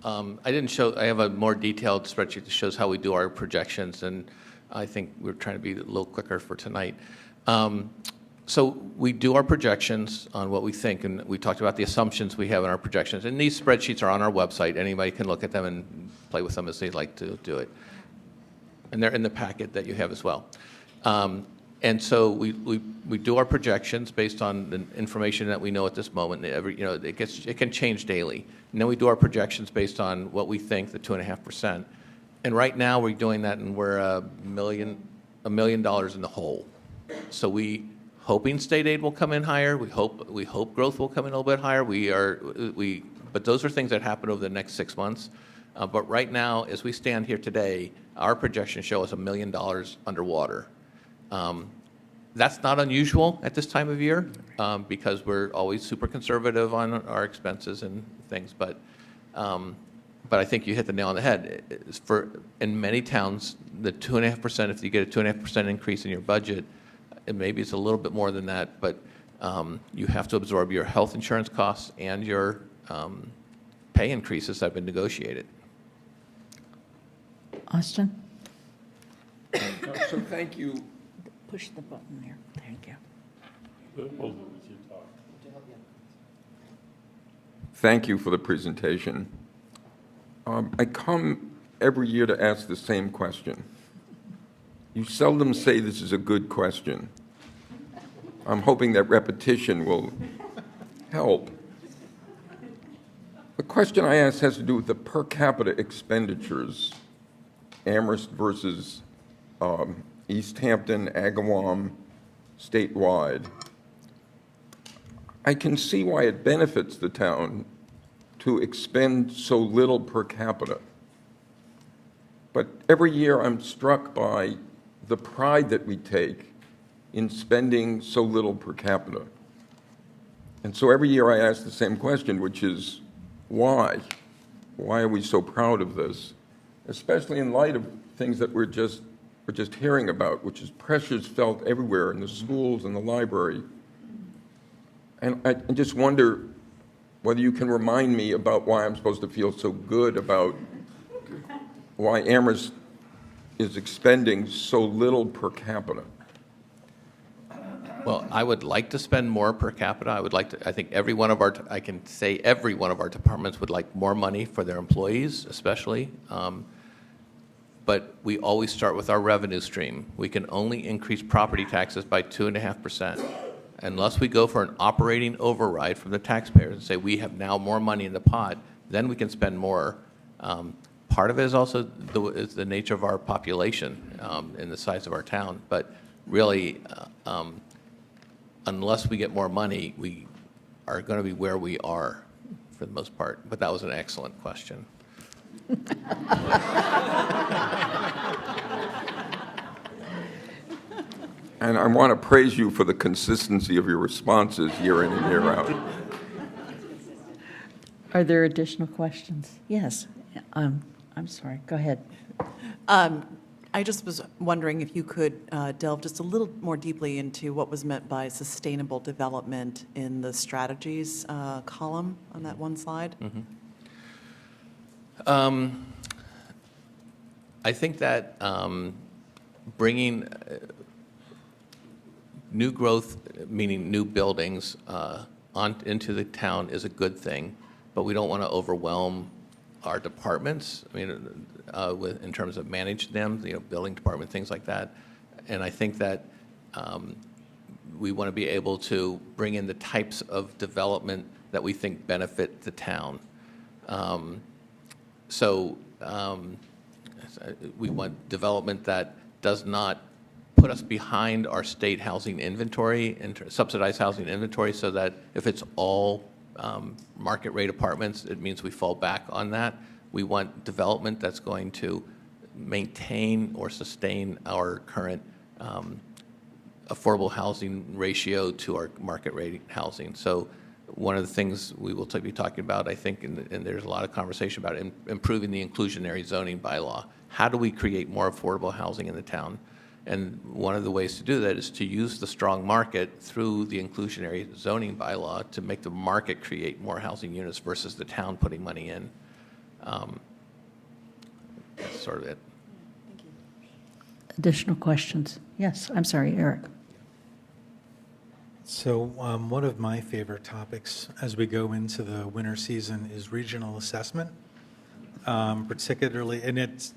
I didn't show, I have a more detailed spreadsheet that shows how we do our projections, and I think we're trying to be a little quicker for tonight. So we do our projections on what we think, and we talked about the assumptions we have in our projections. And these spreadsheets are on our website. Anybody can look at them and play with them as they like to do it. And they're in the packet that you have as well. And so we do our projections based on the information that we know at this moment. It can change daily. And then we do our projections based on what we think, the 2.5%. And right now we're doing that, and we're $1 million in the hole. So we hoping state aid will come in higher. We hope growth will come in a little bit higher. But those are things that happen over the next 6 months. But right now, as we stand here today, our projections show us $1 million underwater. That's not unusual at this time of year because we're always super conservative on our expenses and things. But I think you hit the nail on the head. In many towns, the 2.5%, if you get a 2.5% increase in your budget, and maybe it's a little bit more than that, but you have to absorb your health insurance costs and your pay increases that have been negotiated. Austin? So thank you. Push the button there. Thank you. Thank you for the presentation. I come every year to ask the same question. You seldom say this is a good question. I'm hoping that repetition will help. The question I ask has to do with the per capita expenditures, Amherst versus East Hampton, Agawam, statewide. I can see why it benefits the town to expend so little per capita. But every year I'm struck by the pride that we take in spending so little per capita. And so every year I ask the same question, which is, why? Why are we so proud of this? Especially in light of things that we're just hearing about, which is pressures felt everywhere in the schools and the library. And I just wonder whether you can remind me about why I'm supposed to feel so good about why Amherst is expending so little per capita. Well, I would like to spend more per capita. I think every one of our departments would like more money for their employees, especially. But we always start with our revenue stream. We can only increase property taxes by 2.5%. Unless we go for an operating override from the taxpayers and say we have now more money in the pot, then we can spend more. Part of it is also the nature of our population and the size of our town. But really, unless we get more money, we are going to be where we are for the most part. But that was an excellent question. And I want to praise you for the consistency of your responses year in and year out. Are there additional questions? Yes. I'm sorry. Go ahead. I just was wondering if you could delve just a little more deeply into what was meant by sustainable development in the strategies column on that one slide. Mm-hmm. I think that bringing new growth, meaning new buildings, into the town is a good thing, but we don't want to overwhelm our departments. I mean, in terms of managing them, building department, things like that. And I think that we want to be able to bring in the types of development that we think benefit the town. We want development that does not put us behind our state housing inventory, subsidized housing inventory, so that if it's all market rate apartments, it means we fall back on that. We want development that's going to maintain or sustain our current affordable housing ratio to our market rate housing. So one of the things we will be talking about, I think, and there's a lot of conversation about improving the inclusionary zoning bylaw. How do we create more affordable housing in the town? And one of the ways to do that is to use the strong market through the inclusionary zoning bylaw to make the market create more housing units versus the town putting money in. That's sort of it. Additional questions? Yes, I'm sorry, Eric. So one of my favorite topics as we go into the winter season is regional assessment, particularly, and it's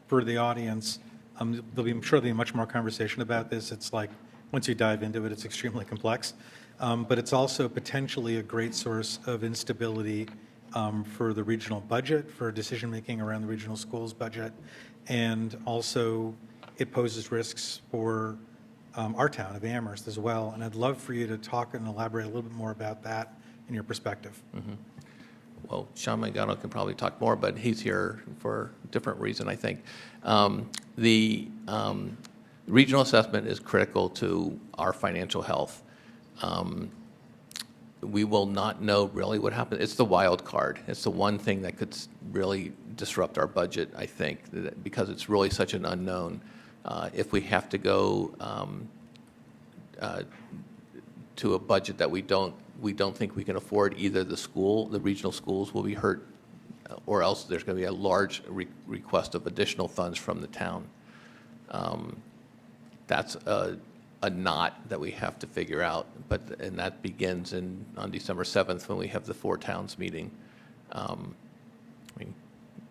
for the audience, I'm sure there'll be much more conversation about this. It's like, once you dive into it, it's extremely complex. But it's also potentially a great source of instability for the regional budget, for decision-making around the regional schools budget, and also it poses risks for our town of Amherst as well. And I'd love for you to talk and elaborate a little bit more about that in your perspective. Mm-hmm. Well, Sean Mangano can probably talk more, but he's here for a different reason, I think. The regional assessment is critical to our financial health. We will not know really what happens. It's the wild card. It's the one thing that could really disrupt our budget, I think, because it's really such an unknown. If we have to go to a budget that we don't think we can afford, either the regional schools will be hurt, or else there's going to be a large request of additional funds from the town. That's a knot that we have to figure out, and that begins on December 7th when we have the four towns meeting. I mean,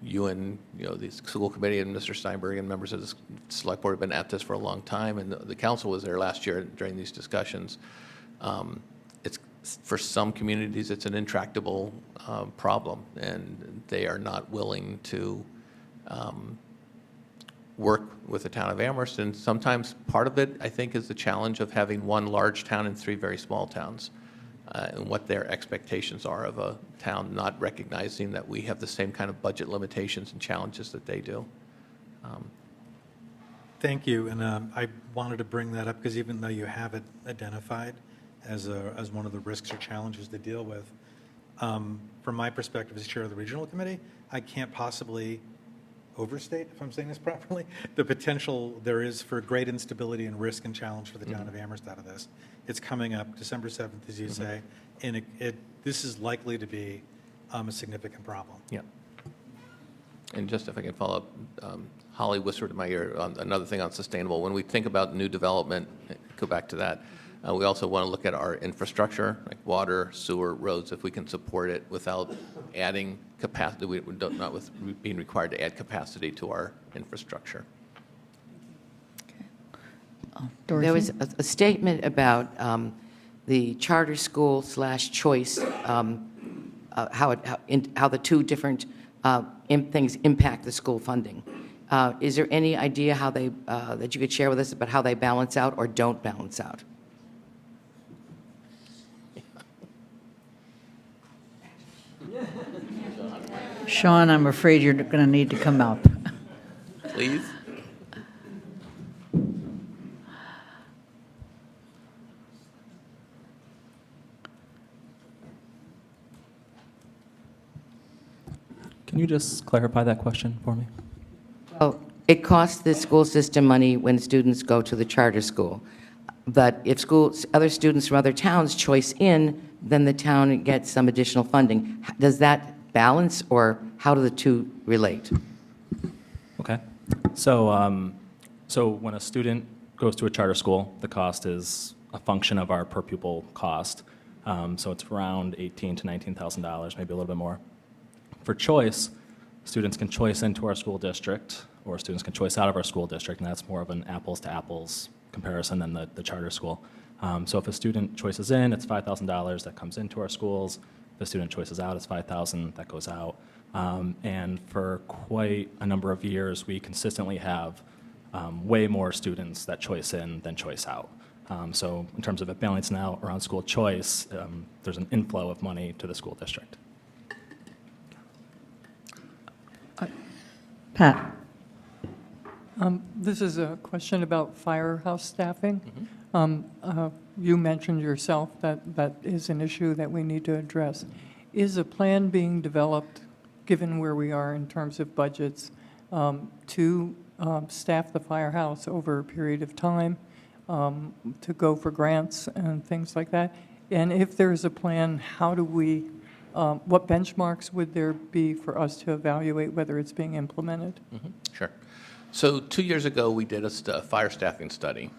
you and the school committee and Mr. Steinberg and members of the select board have been at this for a long time, and the council was there last year during these discussions. It's for some communities, it's an intractable problem, and they are not willing to work with the town of Amherst. And sometimes part of it, I think, is the challenge of having one large town and three very small towns, and what their expectations are of a town, not recognizing that we have the same kind of budget limitations and challenges that they do. Thank you, and I wanted to bring that up because even though you have it identified as one of the risks or challenges to deal with, from my perspective as chair of the regional committee, I can't possibly overstate, if I'm saying this properly, the potential there is for great instability and risk and challenge for the town of Amherst out of this. It's coming up December 7th, as you say, and this is likely to be a significant problem. Yeah. And just if I can follow up, Holly whispered in my ear on another thing on sustainable. When we think about new development, go back to that, we also want to look at our infrastructure, like water, sewer, roads, if we can support it without adding capacity, not with being required to add capacity to our infrastructure. Dorothy? There was a statement about the charter school / choice, how the two different things impact the school funding. Is there any idea how they that you could share with us about how they balance out or don't balance out? Sean, I'm afraid you're going to need to come up. Please. Can you just clarify that question for me? Well, it costs the school system money when students go to the charter school. But if other students from other towns choice in, then the town gets some additional funding. Does that balance, or how do the two relate? Okay. So, so when a student goes to a charter school, the cost is a function of our per pupil cost. So it's around $18,000 to $19,000, maybe a little bit more. For choice, students can choice into our school district, or students can choice out of our school district, and that's more of an apples to apples comparison than the charter school. So if a student choices in, it's $5,000 that comes into our schools. If a student choices out, it's $5,000 that goes out. And for quite a number of years, we consistently have way more students that choice in than choice out. So in terms of it balancing out around school choice, there's an inflow of money to the school district. Pat? This is a question about firehouse staffing. You mentioned yourself that that is an issue that we need to address. Is a plan being developed, given where we are in terms of budgets, to staff the firehouse over a period of time, to go for grants and things like that? And if there is a plan, how do we, what benchmarks would there be for us to evaluate whether it's being implemented? Sure. So 2 years ago, we did a fire staffing study,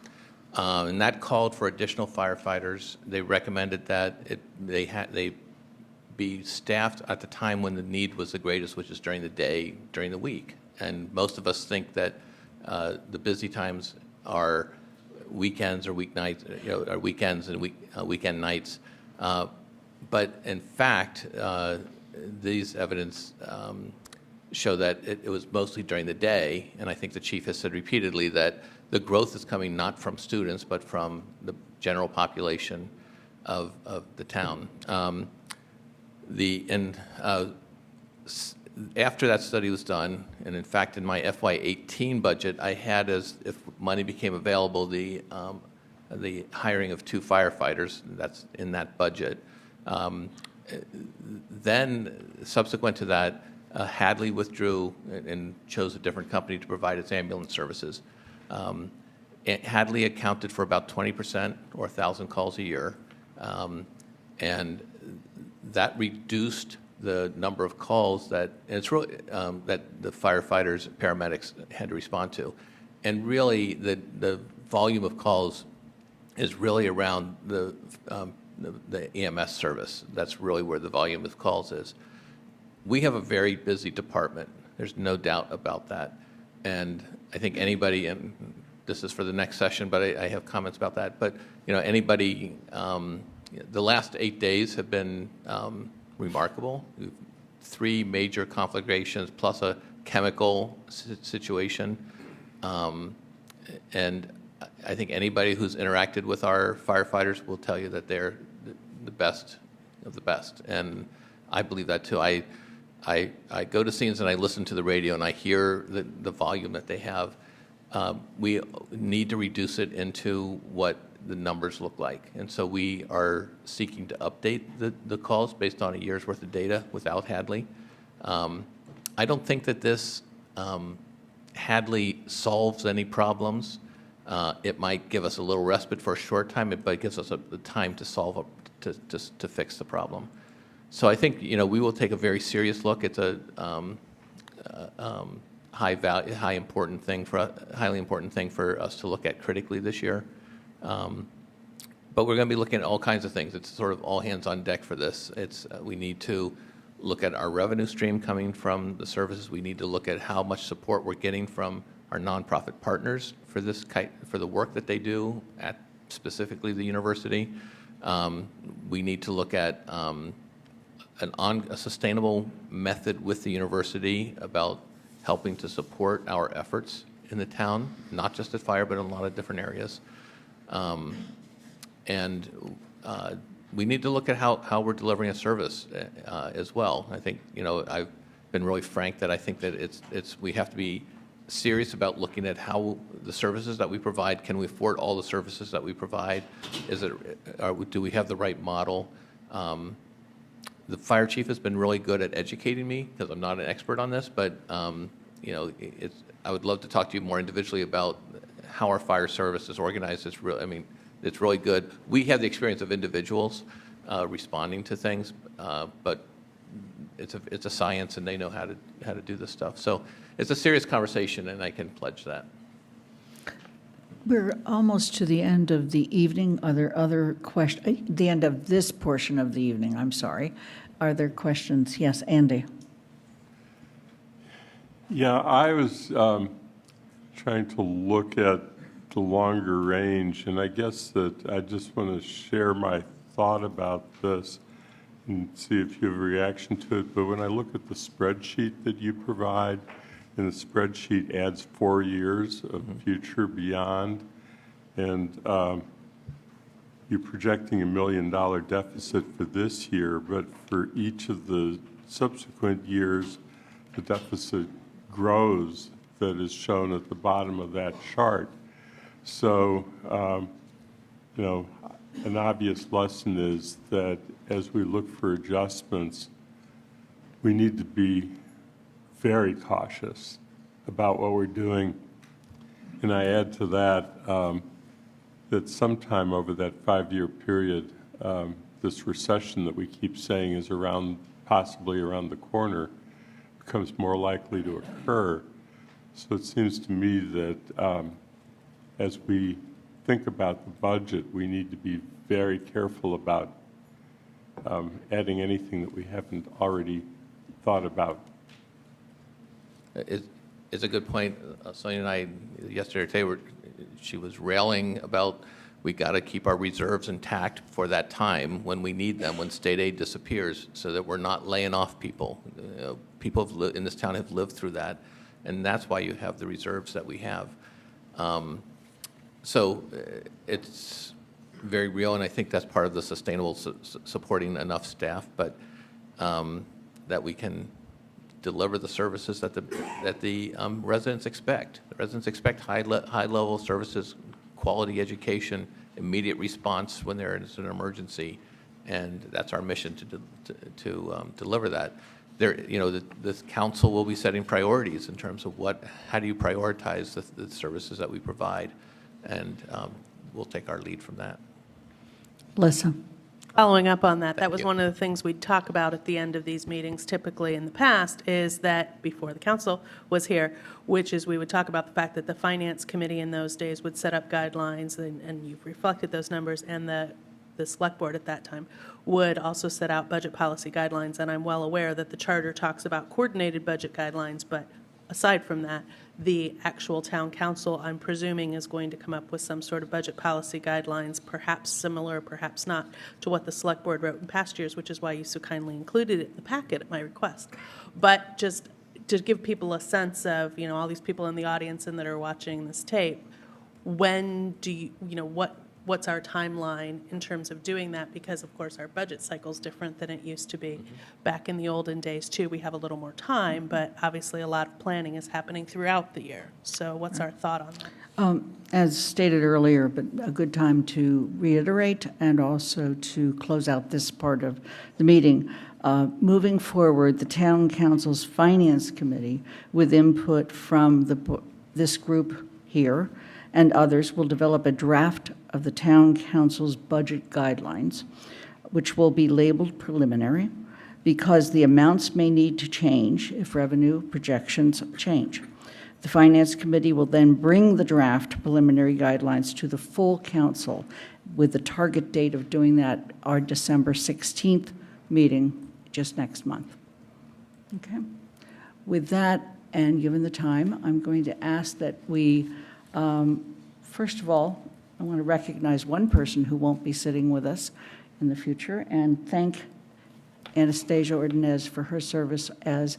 and that called for additional firefighters. They recommended that they be staffed at the time when the need was the greatest, which is during the day, during the week. And most of us think that the busy times are weekends or weeknights, or weekends and weekend nights. But in fact, these evidence show that it was mostly during the day, and I think the chief has said repeatedly that the growth is coming not from students, but from the general population of the town. After that study was done, and in fact in my FY18 budget, I had, as if money became available, the hiring of 2 firefighters. That's in that budget. Then, subsequent to that, Hadley withdrew and chose a different company to provide its ambulance services. Hadley accounted for about 20% or 1,000 calls a year, and that reduced the number of calls that that the firefighters, paramedics had to respond to, and really the volume of calls is really around the EMS service. That's really where the volume of calls is. We have a very busy department. There's no doubt about that. And I think anybody, and this is for the next session, but I have comments about that, but anybody, the last 8 days have been remarkable. 3 major conflagrations plus a chemical situation. And I think anybody who's interacted with our firefighters will tell you that they're the best of the best. And I believe that too. I go to scenes and I listen to the radio and I hear the volume that they have. We need to reduce it into what the numbers look like. And so we are seeking to update the calls based on a year's worth of data without Hadley. I don't think that this Hadley solves any problems. It might give us a little respite for a short time, but it gives us the time to solve to fix the problem. So I think we will take a very serious look. It's a highly important thing for us to look at critically this year. But we're going to be looking at all kinds of things. It's sort of all hands on deck for this. We need to look at our revenue stream coming from the services. We need to look at how much support we're getting from our nonprofit partners for the work that they do at specifically the university. We need to look at a sustainable method with the university about helping to support our efforts in the town, not just at fire, but in a lot of different areas. And we need to look at how we're delivering a service as well. I think, I've been really frank that I think that we have to be serious about looking at how the services that we provide, can we afford all the services that we provide? Do we have the right model? The fire chief has been really good at educating me because I'm not an expert on this, but I would love to talk to you more individually about how our fire service is organized. It's really good. We have the experience of individuals responding to things, but it's a science, and they know how to do this stuff. So it's a serious conversation, and I can pledge that. We're almost to the end of the evening. Are there other questions? The end of this portion of the evening, I'm sorry. Are there questions? Yes, Andy. Yeah, I was trying to look at the longer range, and I guess that I just want to share my thought about this and see if you have a reaction to it. But when I look at the spreadsheet that you provide, and the spreadsheet adds 4 years of future beyond, and you're projecting $1 million deficit for this year, but for each of the subsequent years, the deficit grows that is shown at the bottom of that chart. So, an obvious lesson is that as we look for adjustments, we need to be very cautious about what we're doing. And I add to that that sometime over that 5-year period, this recession that we keep saying is possibly around the corner, becomes more likely to occur. So it seems to me that as we think about the budget, we need to be very careful about adding anything that we haven't already thought about. It's a good point. Sonia and I, yesterday or today, she was railing about we got to keep our reserves intact for that time when we need them, when state aid disappears, so that we're not laying off people. People in this town have lived through that, and that's why you have the reserves that we have. So it's very real, and I think that's part of the sustainable supporting enough staff, but that we can deliver the services that the residents expect. The residents expect high-level services, quality education, immediate response when there is an emergency, and that's our mission to deliver that. This council will be setting priorities in terms of how do you prioritize the services that we provide, and we'll take our lead from that. Lisa. Following up on that, that Thank was you. one of the things we'd talk about at the end of these meetings typically in the past, is that before the council was here, which is we would talk about the fact that the finance committee in those days would set up guidelines, and you've reflected those numbers, and the select board at that time would also set out budget policy guidelines. And I'm well aware that the charter talks about coordinated budget guidelines, but aside from that, the actual town council, I'm presuming, is going to come up with some sort of budget policy guidelines, perhaps similar, perhaps not, to what the select board wrote in past years, which is why you so kindly included it in the packet at my request. But just to give people a sense of, all these people in the audience and that are watching this tape, when do you, what's our timeline in terms of doing that? Because, of course, our budget cycle is different than it used to be. Back in the olden days, too, we have a little more time, but obviously a lot of planning is happening throughout the year. So what's our thought on that? As stated earlier, but a good time to reiterate and also to close out this part of the meeting. Moving forward, the Town Council's Finance Committee, with input from this group here and others, will develop a draft of the Town Council's budget guidelines, which will be labeled preliminary because the amounts may need to change if revenue projections change. The Finance Committee will then bring the draft preliminary guidelines to the full council with the target date of doing that, our December 16th meeting, just next month. Okay. With that, and given the time, I'm going to ask that we, first of all, I want to recognize one person who won't be sitting with us in the future and thank Anastasia Ordonez for her service as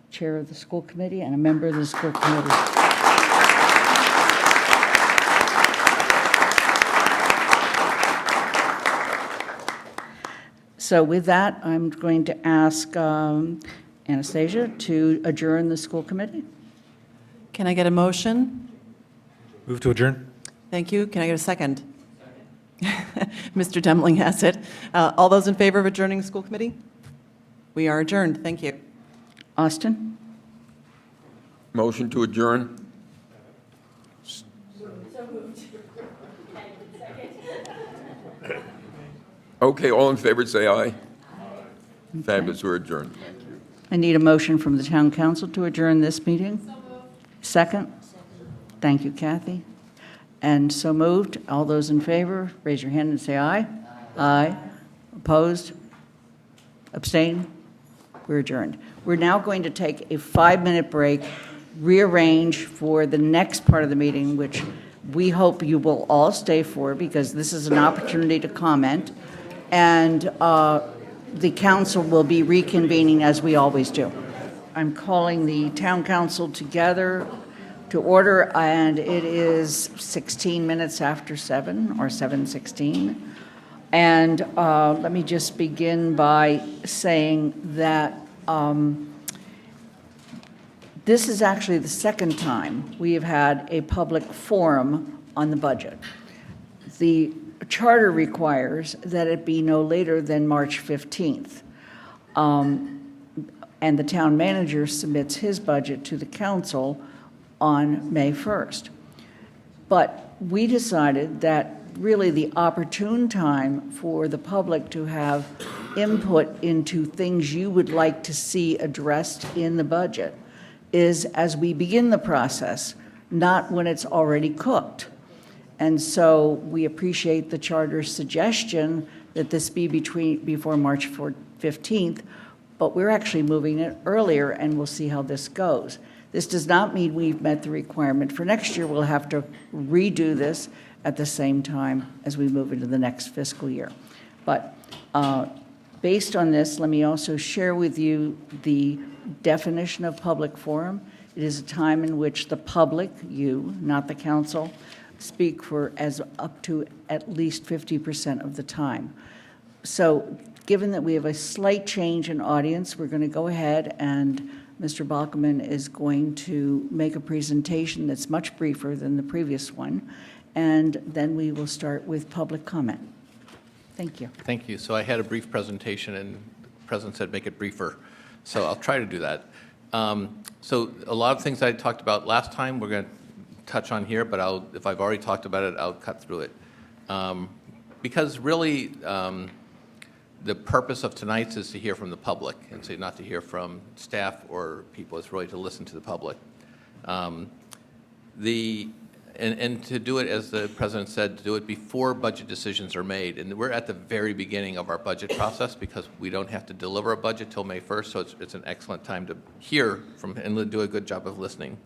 chair of the school committee and a member of the school committee. So with that, I'm going to ask Anastasia to adjourn the school committee. Can I get a motion? Move to adjourn. Thank you. Can I get a second? Mr. Demling has it. All those in favor of adjourning the school committee? We are adjourned. Thank you. Austin? Motion to adjourn? Okay, all in favor, say aye. Fabulous, we're adjourned. I need a motion from the town council to adjourn this meeting. Second? Thank you, Kathy. And so moved. All those in favor, raise your hand and say aye. Aye. Opposed? Abstain? We're adjourned. We're now going to take a 5-minute break, rearrange for the next part of the meeting, which we hope you will all stay for because this is an opportunity to comment. And the council will be reconvening as we always do. I'm calling the town council together to order, and it is 16 minutes after 7 or 7:16. And let me just begin by saying that This is actually the second time we have had a public forum on the budget. The charter requires that it be no later than March 15th. And the town manager submits his budget to the council on May 1st. But we decided that really the opportune time for the public to have input into things you would like to see addressed in the budget is as we begin the process, not when it's already cooked. And so we appreciate the charter's suggestion that this be before March 15th, but we're actually moving it earlier, and we'll see how this goes. This does not mean we've met the requirement for next year. We'll have to redo this at the same time as we move into the next fiscal year. But based on this, let me also share with you the definition of public forum. It is a time in which the public, you, not the council, speak for as up to at least 50% of the time. So given that we have a slight change in audience, we're going to go ahead and Mr. Bachman is going to make a presentation that's much briefer than the previous one, and then we will start with public comment. Thank you. Thank you. So I had a brief presentation, and the president said make it briefer. So I'll try to do that. So a lot of things I talked about last time we're going to touch on here, but if I've already talked about it, I'll cut through it. Because really, the purpose of tonight's is to hear from the public, and so not to hear from staff or people. It's really to listen to the public. And to do it, as the president said, to do it before budget decisions are made. And we're at the very beginning of our budget process because we don't have to deliver a budget till May 1st, so it's an excellent time to hear from and do a good job of listening.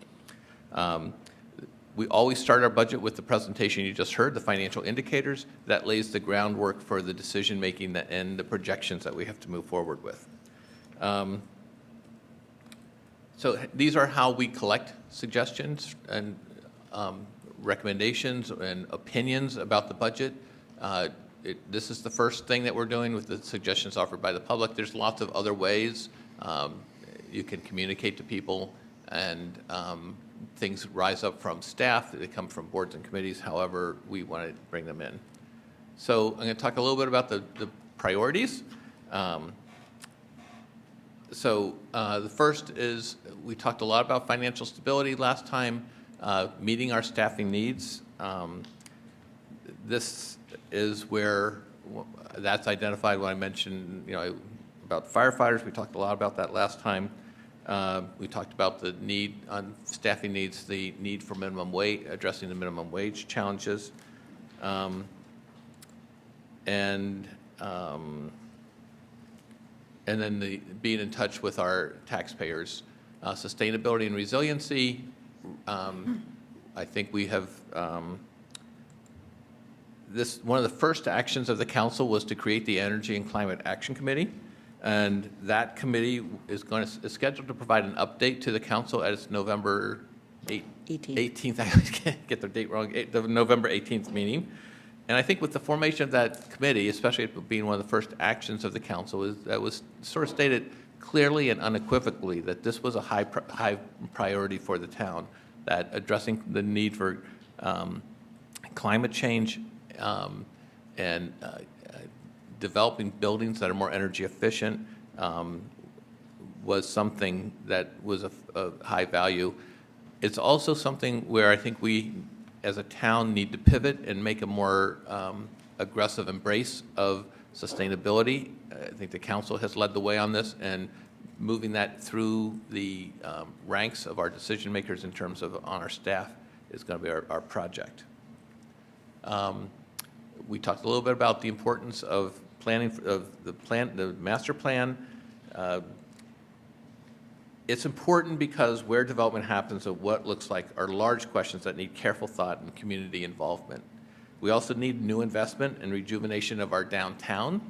We always start our budget with the presentation you just heard, the financial indicators. That lays the groundwork for the decision-making and the projections that we have to move forward with. So these are how we collect suggestions and recommendations and opinions about the budget. This is the first thing that we're doing with the suggestions offered by the public. There's lots of other ways you can communicate to people, and things rise up from staff, they come from boards and committees, however we want to bring them in. So I'm going to talk a little bit about the priorities. The first is, we talked a lot about financial stability last time, meeting our staffing needs. This is where that's identified when I mentioned, about firefighters. We talked a lot about that last time. We talked about the need on staffing needs, the need for minimum wage, addressing the minimum wage challenges, and then being in touch with our taxpayers. Sustainability and resiliency, I think we have, one of the first actions of the council was to create the Energy and Climate Action Committee. And that committee is scheduled to provide an update to the council at its November 18th. I always get the date wrong. The November 18th meeting. And I think with the formation of that committee, especially it being one of the first actions of the council, that was sort of stated clearly and unequivocally that this was a high priority for the town, that addressing the need for climate change and developing buildings that are more energy efficient was something that was a high value. It's also something where I think we, as a town, need to pivot and make a more aggressive embrace of sustainability. I think the council has led the way on this, and moving that through the ranks of our decision makers in terms of on our staff is going to be our project. We talked a little bit about the importance of planning of the master plan. It's important because where development happens of what looks like are large questions that need careful thought and community involvement. We also need new investment and rejuvenation of our downtown.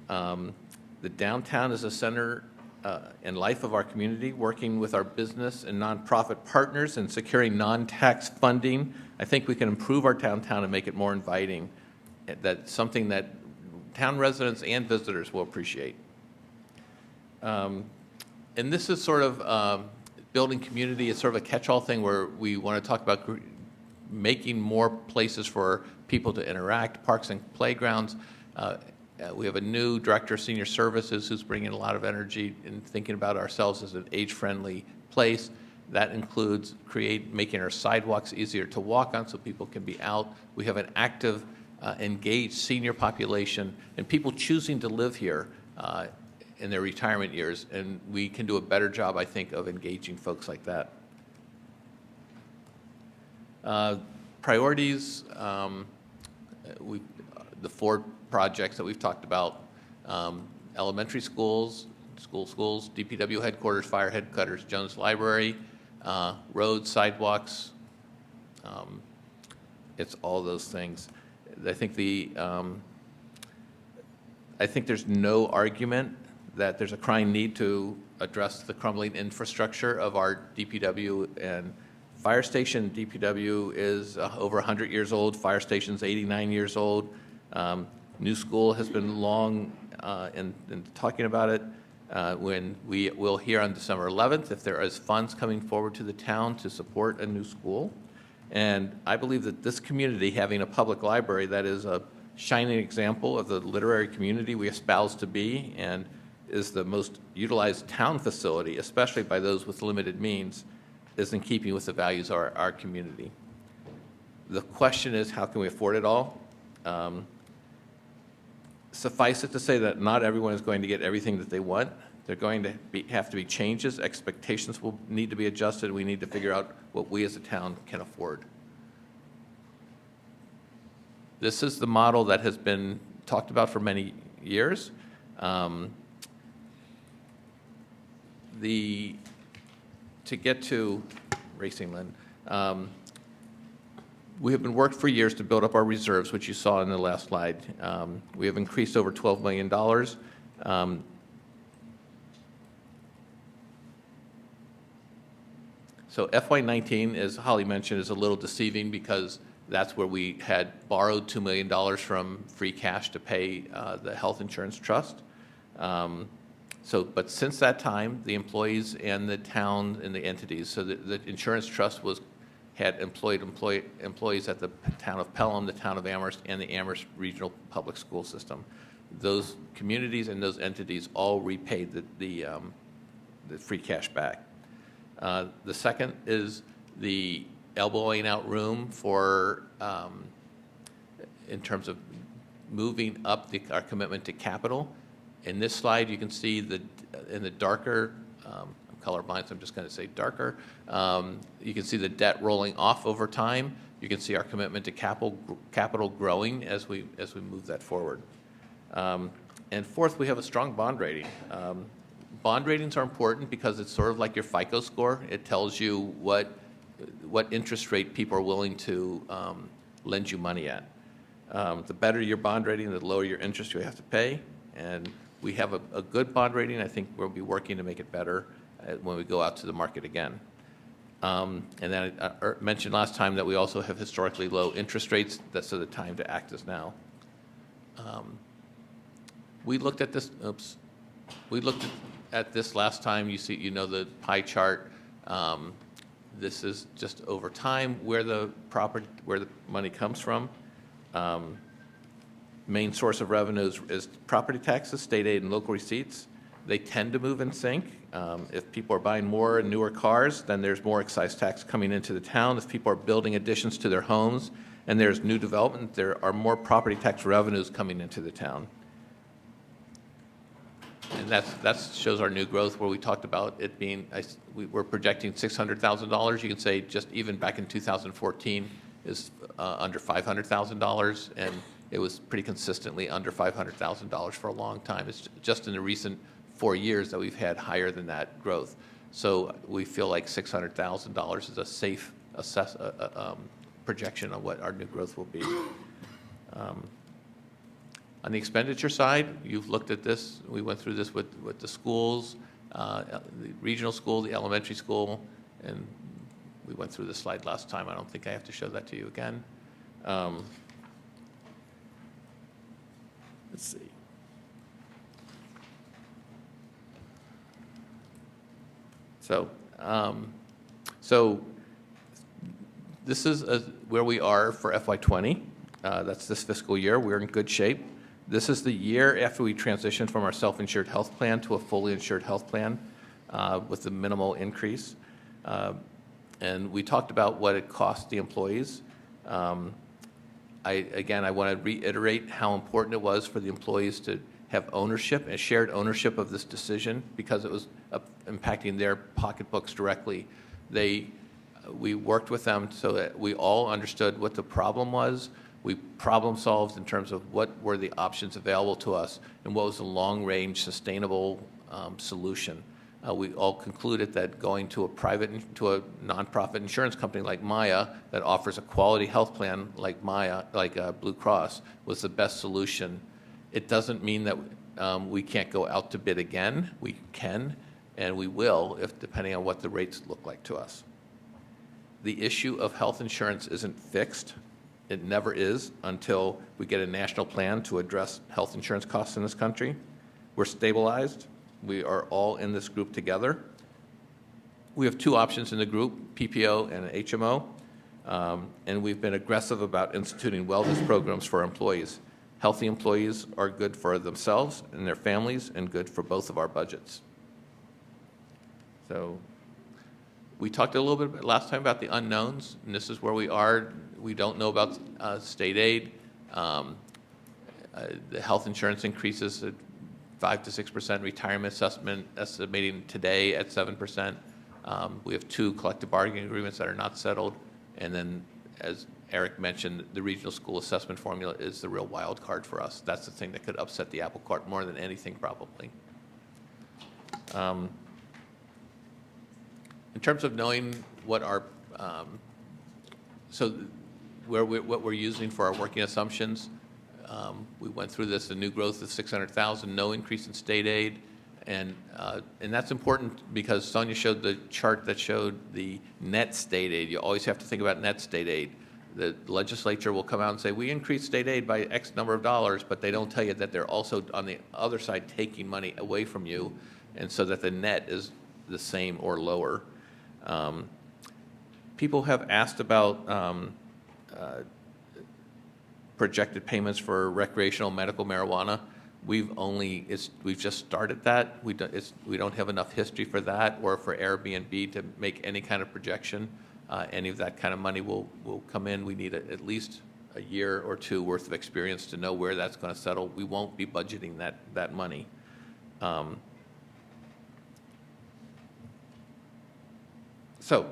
The downtown is a center and life of our community, working with our business and nonprofit partners and securing non-tax funding. I think we can improve our downtown and make it more inviting. That's something that town residents and visitors will appreciate. And this is sort of building community is sort of a catch-all thing where we want to talk about making more places for people to interact, parks and playgrounds. We have a new director of senior services who's bringing a lot of energy in thinking about ourselves as an age-friendly place. That includes making our sidewalks easier to walk on so people can be out. We have an active, engaged senior population and people choosing to live here in their retirement years, and we can do a better job, I think, of engaging folks like that. Priorities, the 4 projects that we've talked about, elementary schools, DPW headquarters, fire headquarters, Jones Library, roads, sidewalks, it's all those things. I think there's no argument that there's a crying need to address the crumbling infrastructure of our DPW and fire station. DPW is over 100 years old. Fire station's 89 years old. New school has been long in talking about it. When we will hear on December 11th if there is funds coming forward to the town to support a new school. And I believe that this community, having a public library that is a shining example of the literary community we espouse to be and is the most utilized town facility, especially by those with limited means, is in keeping with the values of our community. The question is, how can we afford it all? Suffice it to say that not everyone is going to get everything that they want. There are going to have to be changes. Expectations will need to be adjusted. We need to figure out what we as a town can afford. This is the model that has been talked about for many years. To get to Racing Lynn, we have been working for years to build up our reserves, which you saw in the last slide. We have increased over $12 million. So FY19, as Holly mentioned, is a little deceiving because that's where we had borrowed $2 million from free cash to pay the health insurance trust. But since that time, the employees and the town and the entities, so the insurance trust had employees at the town of Pelham, the town of Amherst, and the Amherst Regional Public School System. Those communities and those entities all repaid the free cash back. The second is the elbowing out room for, in terms of moving up our commitment to capital. In this slide, you can see in the darker, I'm colorblind, so I'm just going to say darker. You can see the debt rolling off over time. You can see our commitment to capital growing as we move that forward. And fourth, we have a strong bond rating. Bond ratings are important because it's sort of like your FICO score. It tells you what interest rate people are willing to lend you money at. The better your bond rating, the lower your interest you have to pay. And we have a good bond rating. I think we'll be working to make it better when we go out to the market again. And then I mentioned last time that we also have historically low interest rates. That's so the time to act is now. We looked at this. Oops. We looked at this last time. You know the pie chart. This is just over time where the money comes from. Main source of revenues is property taxes, state aid, and local receipts. They tend to move in sync. If people are buying more and newer cars, then there's more excise tax coming into the town. If people are building additions to their homes and there's new development, there are more property tax revenues coming into the town. And that shows our new growth where we talked about it being, we're projecting $600,000. You can say just even back in 2014 is under $500,000, and it was pretty consistently under $500,000 for a long time. It's just in the recent 4 years that we've had higher than that growth. So we feel like $600,000 is a safe projection of what our new growth will be. On the expenditure side, you've looked at this. We went through this with the schools, the regional school, the elementary school, and we went through this slide last time. I don't think I have to show that to you again. Let's see. So So this is where we are for FY20. That's this fiscal year. We're in good shape. This is the year after we transitioned from our self-insured health plan to a fully insured health plan with a minimal increase. And we talked about what it cost the employees. Again, I want to reiterate how important it was for the employees to have ownership and shared ownership of this decision because it was impacting their pocketbooks directly. We worked with them so that we all understood what the problem was. We problem solved in terms of what were the options available to us and what was the long-range sustainable solution. We all concluded that going to a nonprofit insurance company like Maya that offers a quality health plan like Blue Cross was the best solution. It doesn't mean that we can't go out to bid again. We can, and we will, depending on what the rates look like to us. The issue of health insurance isn't fixed. It never is until we get a national plan to address health insurance costs in this country. We're stabilized. We are all in this group together. We have two options in the group, PPO and HMO, and we've been aggressive about instituting wellness programs for employees. Healthy employees are good for themselves and their families and good for both of our budgets. So we talked a little bit last time about the unknowns, and this is where we are. We don't know about state aid. The health insurance increases at 5 to 6%, retirement assessment estimating today at 7%. We have two collective bargaining agreements that are not settled. And then, as Eric mentioned, the regional school assessment formula is the real wild card for us. That's the thing that could upset the apple cart more than anything, probably. In terms of knowing what our, what we're using for our working assumptions, we went through this, a new growth of 600,000, no increase in state aid. And that's important because Sonia showed the chart that showed the net state aid. You always have to think about net state aid. The legislature will come out and say, we increased state aid by X number of dollars, but they don't tell you that they're also on the other side taking money away from you, and so that the net is the same or lower. People have asked about projected payments for recreational medical marijuana. We've just started that. We don't have enough history for that or for Airbnb to make any kind of projection. Any of that kind of money will come in. We need at least a year or two worth of experience to know where that's going to settle. We won't be budgeting that money. So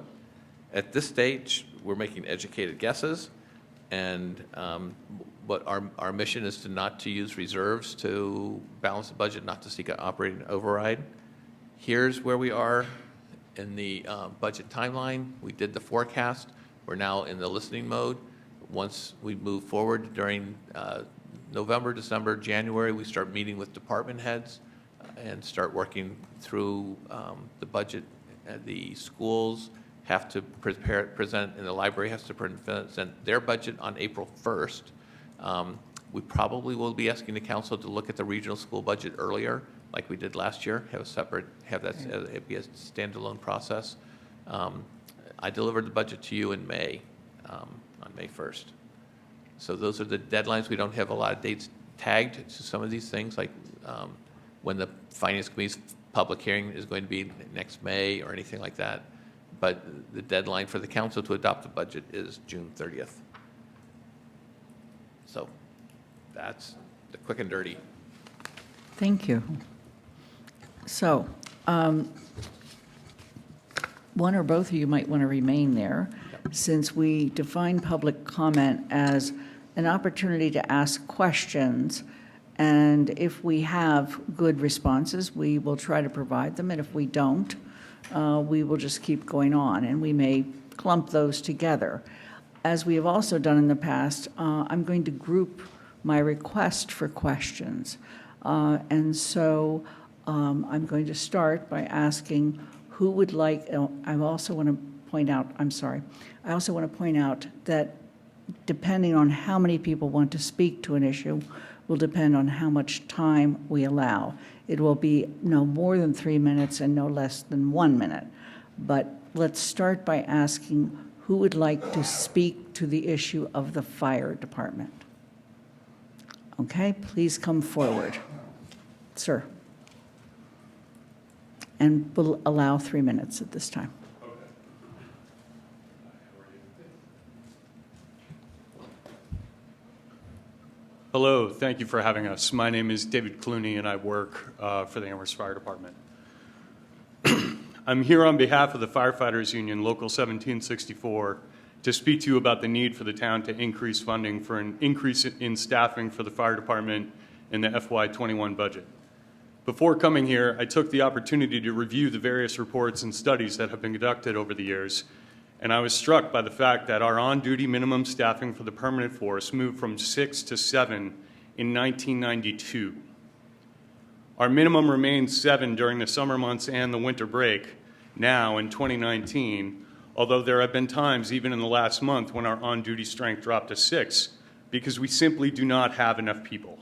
at this stage, we're making educated guesses, and but our mission is not to use reserves to balance the budget, not to seek an operating override. Here's where we are in the budget timeline. We did the forecast. We're now in the listening mode. Once we move forward during November, December, January, we start meeting with department heads and start working through the budget. The schools have to present, and the library has to present their budget on April 1st. We probably will be asking the council to look at the regional school budget earlier, like we did last year, have that be a standalone process. I delivered the budget to you in May, on May 1st. So those are the deadlines. We don't have a lot of dates tagged to some of these things, like when the Finance Committee's public hearing is going to be next May or anything like that. But the deadline for the council to adopt the budget is June 30th. So that's the quick and dirty. Thank you. So one or both of you might want to remain there, since we define public comment as an opportunity to ask questions. And if we have good responses, we will try to provide them. And if we don't, we will just keep going on, and we may clump those together. As we have also done in the past, I'm going to group my request for questions. And so I'm going to start by asking who would like, I also want to point out, I also want to point out that depending on how many people want to speak to an issue will depend on how much time we allow. It will be no more than 3 minutes and no less than 1 minute. But let's start by asking who would like to speak to the issue of the fire department. Okay, please come forward. Sir. And we'll allow 3 minutes at this time. Hello, thank you for having us. My name is David Clooney, and I work for the Amherst Fire Department. I'm here on behalf of the Firefighters Union, Local 1764, to speak to you about the need for the town to increase funding for an increase in staffing for the fire department in the FY21 budget. Before coming here, I took the opportunity to review the various reports and studies that have been conducted over the years, and I was struck by the fact that our on-duty minimum staffing for the permanent force moved from 6 to 7 in 1992. Our minimum remained 7 during the summer months and the winter break now in 2019, although there have been times even in the last month when our on-duty strength dropped to 6 because we simply do not have enough people.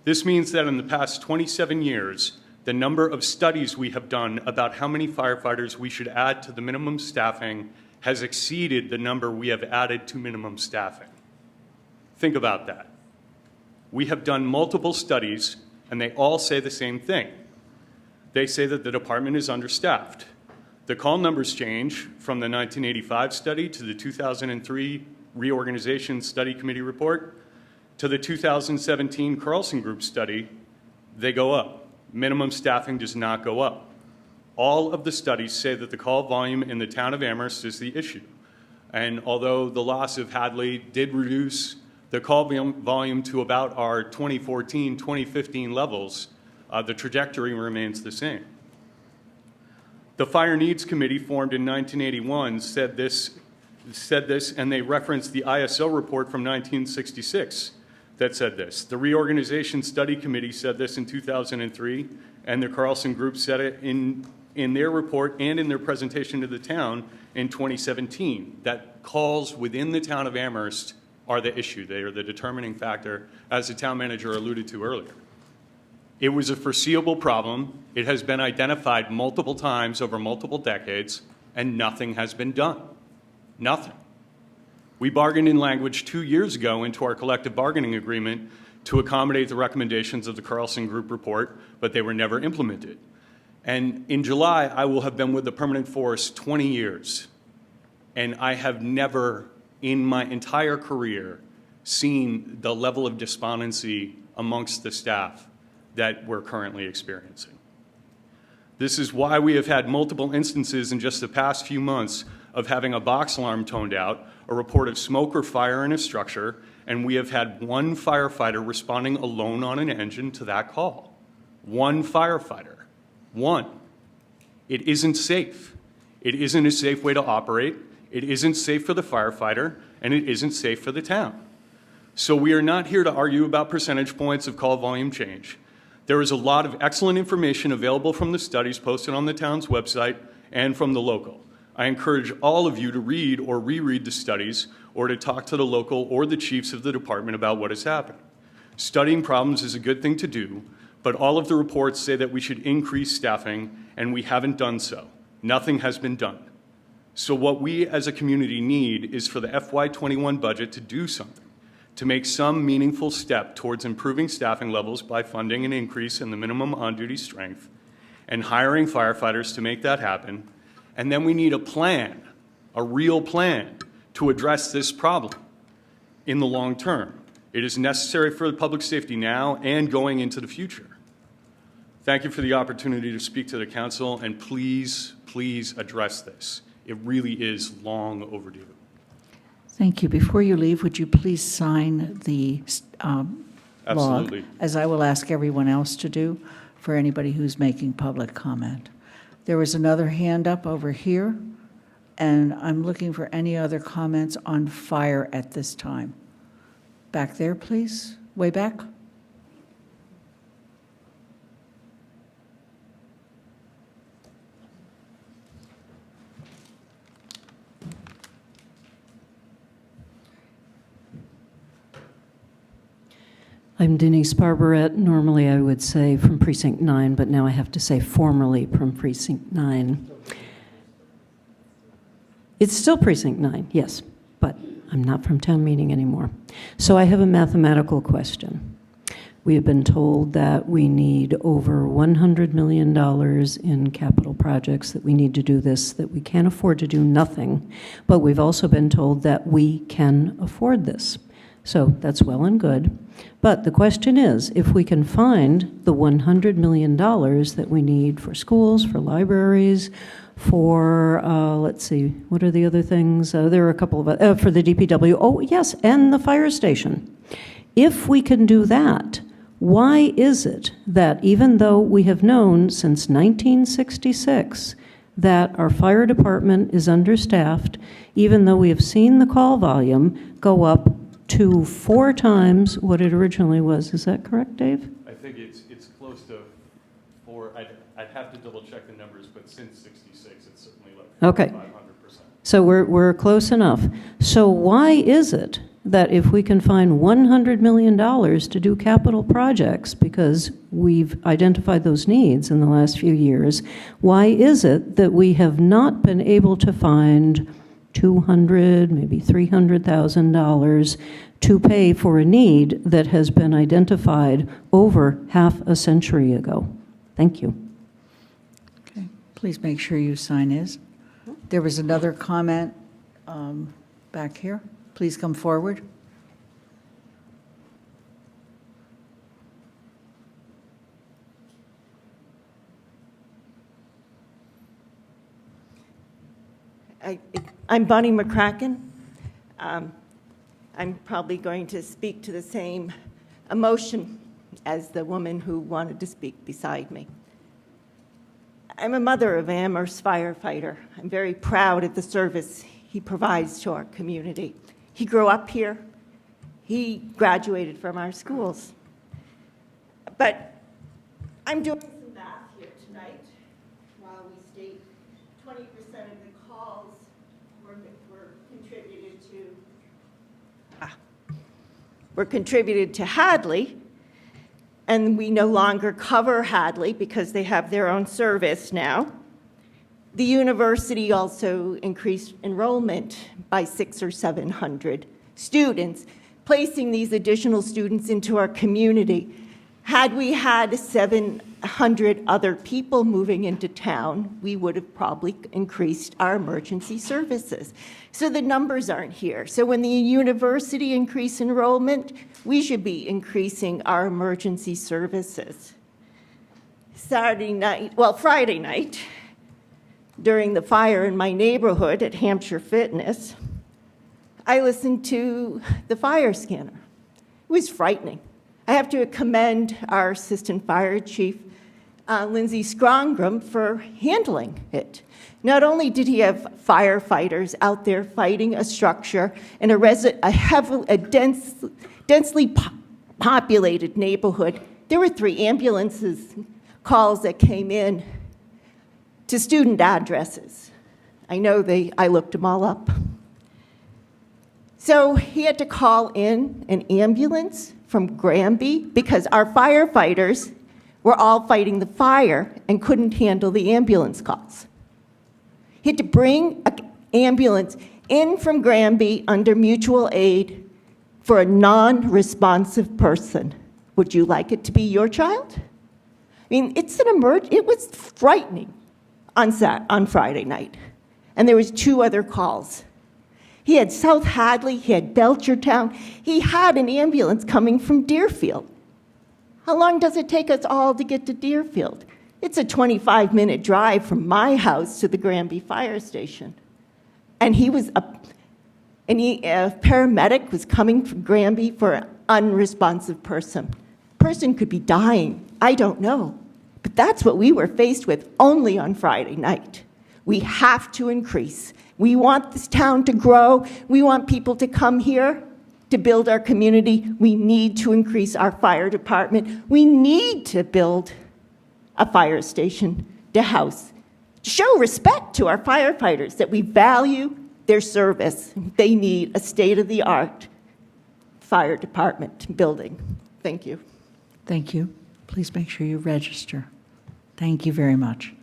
This means that in the past 27 years, the number of studies we have done about how many firefighters we should add to the minimum staffing has exceeded the number we have added to minimum staffing. Think about that. We have done multiple studies, and they all say the same thing. They say that the department is understaffed. The call numbers change from the 1985 study to the 2003 Reorganization Study Committee report to the 2017 Carlson Group study. They go up. Minimum staffing does not go up. All of the studies say that the call volume in the town of Amherst is the issue. And although the loss of Hadley did reduce the call volume to about our 2014, 2015 levels, the trajectory remains the same. The Fire Needs Committee formed in 1981 said this, and they referenced the ISO report from 1966 that said this. The Reorganization Study Committee said this in 2003, and the Carlson Group said it in their report and in their presentation to the town in 2017, that calls within the town of Amherst are the issue. They are the determining factor, as the town manager alluded to earlier. It was a foreseeable problem. It has been identified multiple times over multiple decades, and nothing has been done. Nothing. We bargained in language 2 years ago into our collective bargaining agreement to accommodate the recommendations of the Carlson Group report, but they were never implemented. And in July, I will have been with the permanent force 20 years, and I have never in my entire career seen the level of despondency amongst the staff that we're currently experiencing. This is why we have had multiple instances in just the past few months of having a box alarm toned out, a report of smoke or fire in a structure, and we have had one firefighter responding alone on an engine to that call. One firefighter. One. It isn't safe. It isn't a safe way to operate. It isn't safe for the firefighter, and it isn't safe for the town. So we are not here to argue about percentage points of call volume change. There is a lot of excellent information available from the studies posted on the town's website and from the local. I encourage all of you to read or reread the studies or to talk to the local or the chiefs of the department about what is happening. Studying problems is a good thing to do, but all of the reports say that we should increase staffing, and we haven't done so. Nothing has been done. So what we as a community need is for the FY21 budget to do something, to make some meaningful step towards improving staffing levels by funding an increase in the minimum on-duty strength and hiring firefighters to make that happen. And then we need a plan, a real plan, to address this problem in the long term. It is necessary for the public safety now and going into the future. Thank you for the opportunity to speak to the council, and please, please address this. It really is long overdue. Thank you. Before you leave, would you please sign the Absolutely. log, as I will ask everyone else to do for anybody who's making public comment. There was another hand up over here, and I'm looking for any other comments on fire at this time. Back there, please. Way back. I'm Denise Barbarette. Normally I would say from Precinct 9, but now I have to say formerly from Precinct 9. It's still Precinct 9, yes, but I'm not from town meeting anymore. So I have a mathematical question. We have been told that we need over $100 million in capital projects, that we need to do this, that we can't afford to do nothing, but we've also been told that we can afford this. So that's well and good. But the question is, if we can find the $100 million that we need for schools, for libraries, for, let's see, what are the other things? There are a couple of, for the DPW, oh, yes, and the fire station. If we can do that, why is it that even though we have known since 1966 that our fire department is understaffed, even though we have seen the call volume go up to 4 times what it originally was? Is that correct, Dave? I think it's close to 4. I'd have to double check the numbers, but since 66, it's certainly like Okay. 500%. So we're close enough. So why is it that if we can find $100 million to do capital projects, because we've identified those needs in the last few years, why is it that we have not been able to find $200,000, maybe $300,000 to pay for a need that has been identified over half a century ago? Thank you. Okay, please make sure you sign is. There was another comment back here. Please come forward. I'm Bonnie McCracken. I'm probably going to speak to the same emotion as the woman who wanted to speak beside me. I'm a mother of Amherst firefighter. I'm very proud of the service he provides to our community. He grew up here. He graduated from our schools. But I'm doing some math here tonight while we state 20% of the calls were contributed to Hadley, and we no longer cover Hadley because they have their own service now. The university also increased enrollment by 600 or 700 students, placing these additional students into our community. Had we had 700 other people moving into town, we would have probably increased our emergency services. So the numbers aren't here. So when the university increased enrollment, we should be increasing our emergency services. Friday night, during the fire in my neighborhood at Hampshire Fitness, I listened to the fire scanner. It was frightening. I have to commend our Assistant Fire Chief, Lindsay Scrongram, for handling it. Not only did he have firefighters out there fighting a structure in a densely populated neighborhood, there were 3 ambulances calls that came in to student addresses. I looked them all up. So he had to call in an ambulance from Granby because our firefighters were all fighting the fire and couldn't handle the ambulance calls. He had to bring an ambulance in from Granby under mutual aid for a non-responsive person. Would you like it to be your child? I mean, it was frightening on Friday night. And there was 2 other calls. He had South Hadley, he had Belchertown, he had an ambulance coming from Deerfield. How long does it take us all to get to Deerfield? It's a 25-minute drive from my house to the Granby Fire Station. And a paramedic was coming from Granby for an unresponsive person. Person could be dying, I don't know. But that's what we were faced with only on Friday night. We have to increase. We want this town to grow. We want people to come here to build our community. We need to increase our fire department. We need to build a fire station to show respect to our firefighters, that we value their service. They need a state-of-the-art fire department building. Thank you. Thank you. Please make sure you register. Thank you very much.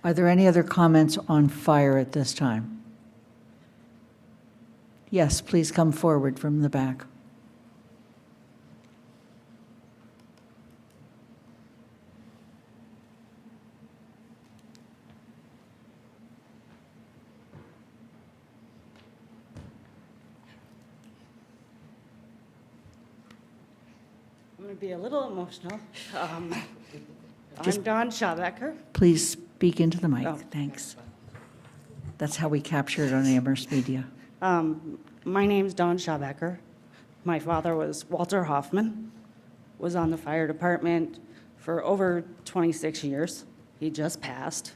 Are there any other comments on fire at this time? Yes, please come forward from the back. I'm going to be a little emotional. I'm Just- Dawn Schabecker. Please speak into the mic. Oh. Thanks. That's how we capture it on Amherst Media. My name's Dawn Schabecker. My father was Walter Hoffman, was on the fire department for over 26 years. He just passed.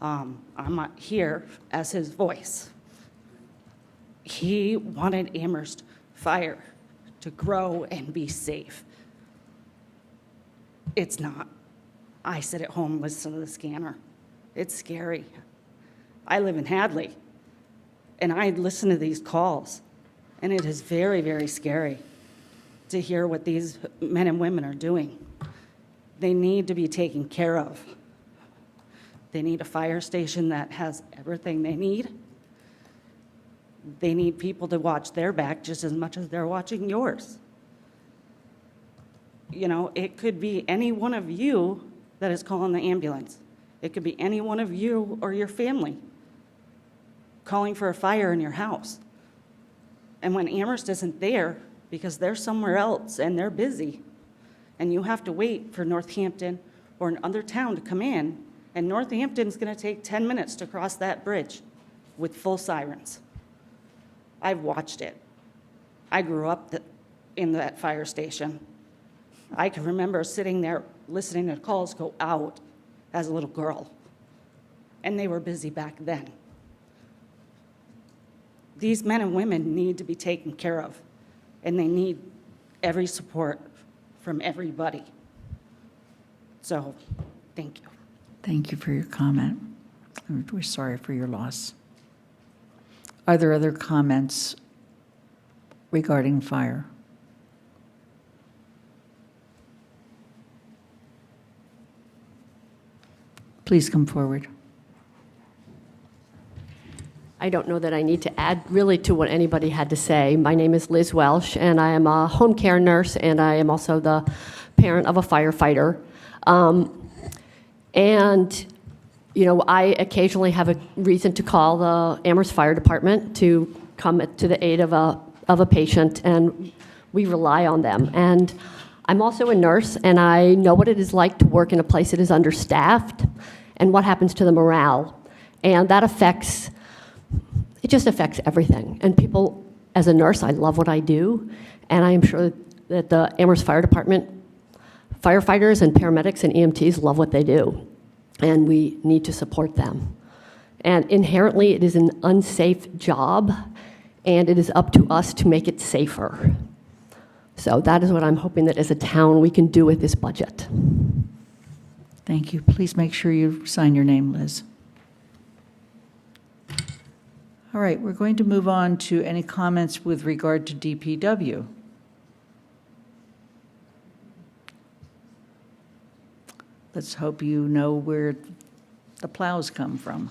I'm not here as his voice. He wanted Amherst Fire to grow and be safe. It's not. I sit at home, listen to the scanner. It's scary. I live in Hadley, and I listen to these calls, and it is very, very scary to hear what these men and women are doing. They need to be taken care of. They need a fire station that has everything they need. They need people to watch their back just as much as they're watching yours. You know, it could be any one of you that is calling the ambulance. It could be any one of you or your family calling for a fire in your house. And when Amherst isn't there because they're somewhere else and they're busy, and you have to wait for Northampton or another town to come in, and Northampton's going to take 10 minutes to cross that bridge with full sirens. I've watched it. I grew up in that fire station. I can remember sitting there listening to calls go out as a little girl, and they were busy back then. These men and women need to be taken care of, and they need every support from everybody. So, thank you. Thank you for your comment. We're sorry for your loss. Are there other comments regarding fire? Please come forward. I don't know that I need to add really to what anybody had to say. My name is Liz Welsh, and I am a home care nurse, and I am also the parent of a firefighter. And, you know, I occasionally have a reason to call the Amherst Fire Department to come to the aid of a patient, and we rely on them. And I'm also a nurse, and I know what it is like to work in a place that is understaffed and what happens to the morale. And that it just affects everything. And people, as a nurse, I love what I do, and I am sure that the Amherst Fire Department firefighters and paramedics and EMTs love what they do, and we need to support them. And inherently, it is an unsafe job, and it is up to us to make it safer. So that is what I'm hoping that as a town we can do with this budget. Thank you. Please make sure you sign your name, Liz. All right, we're going to move on to any comments with regard to DPW. Let's hope you know where the plows come from.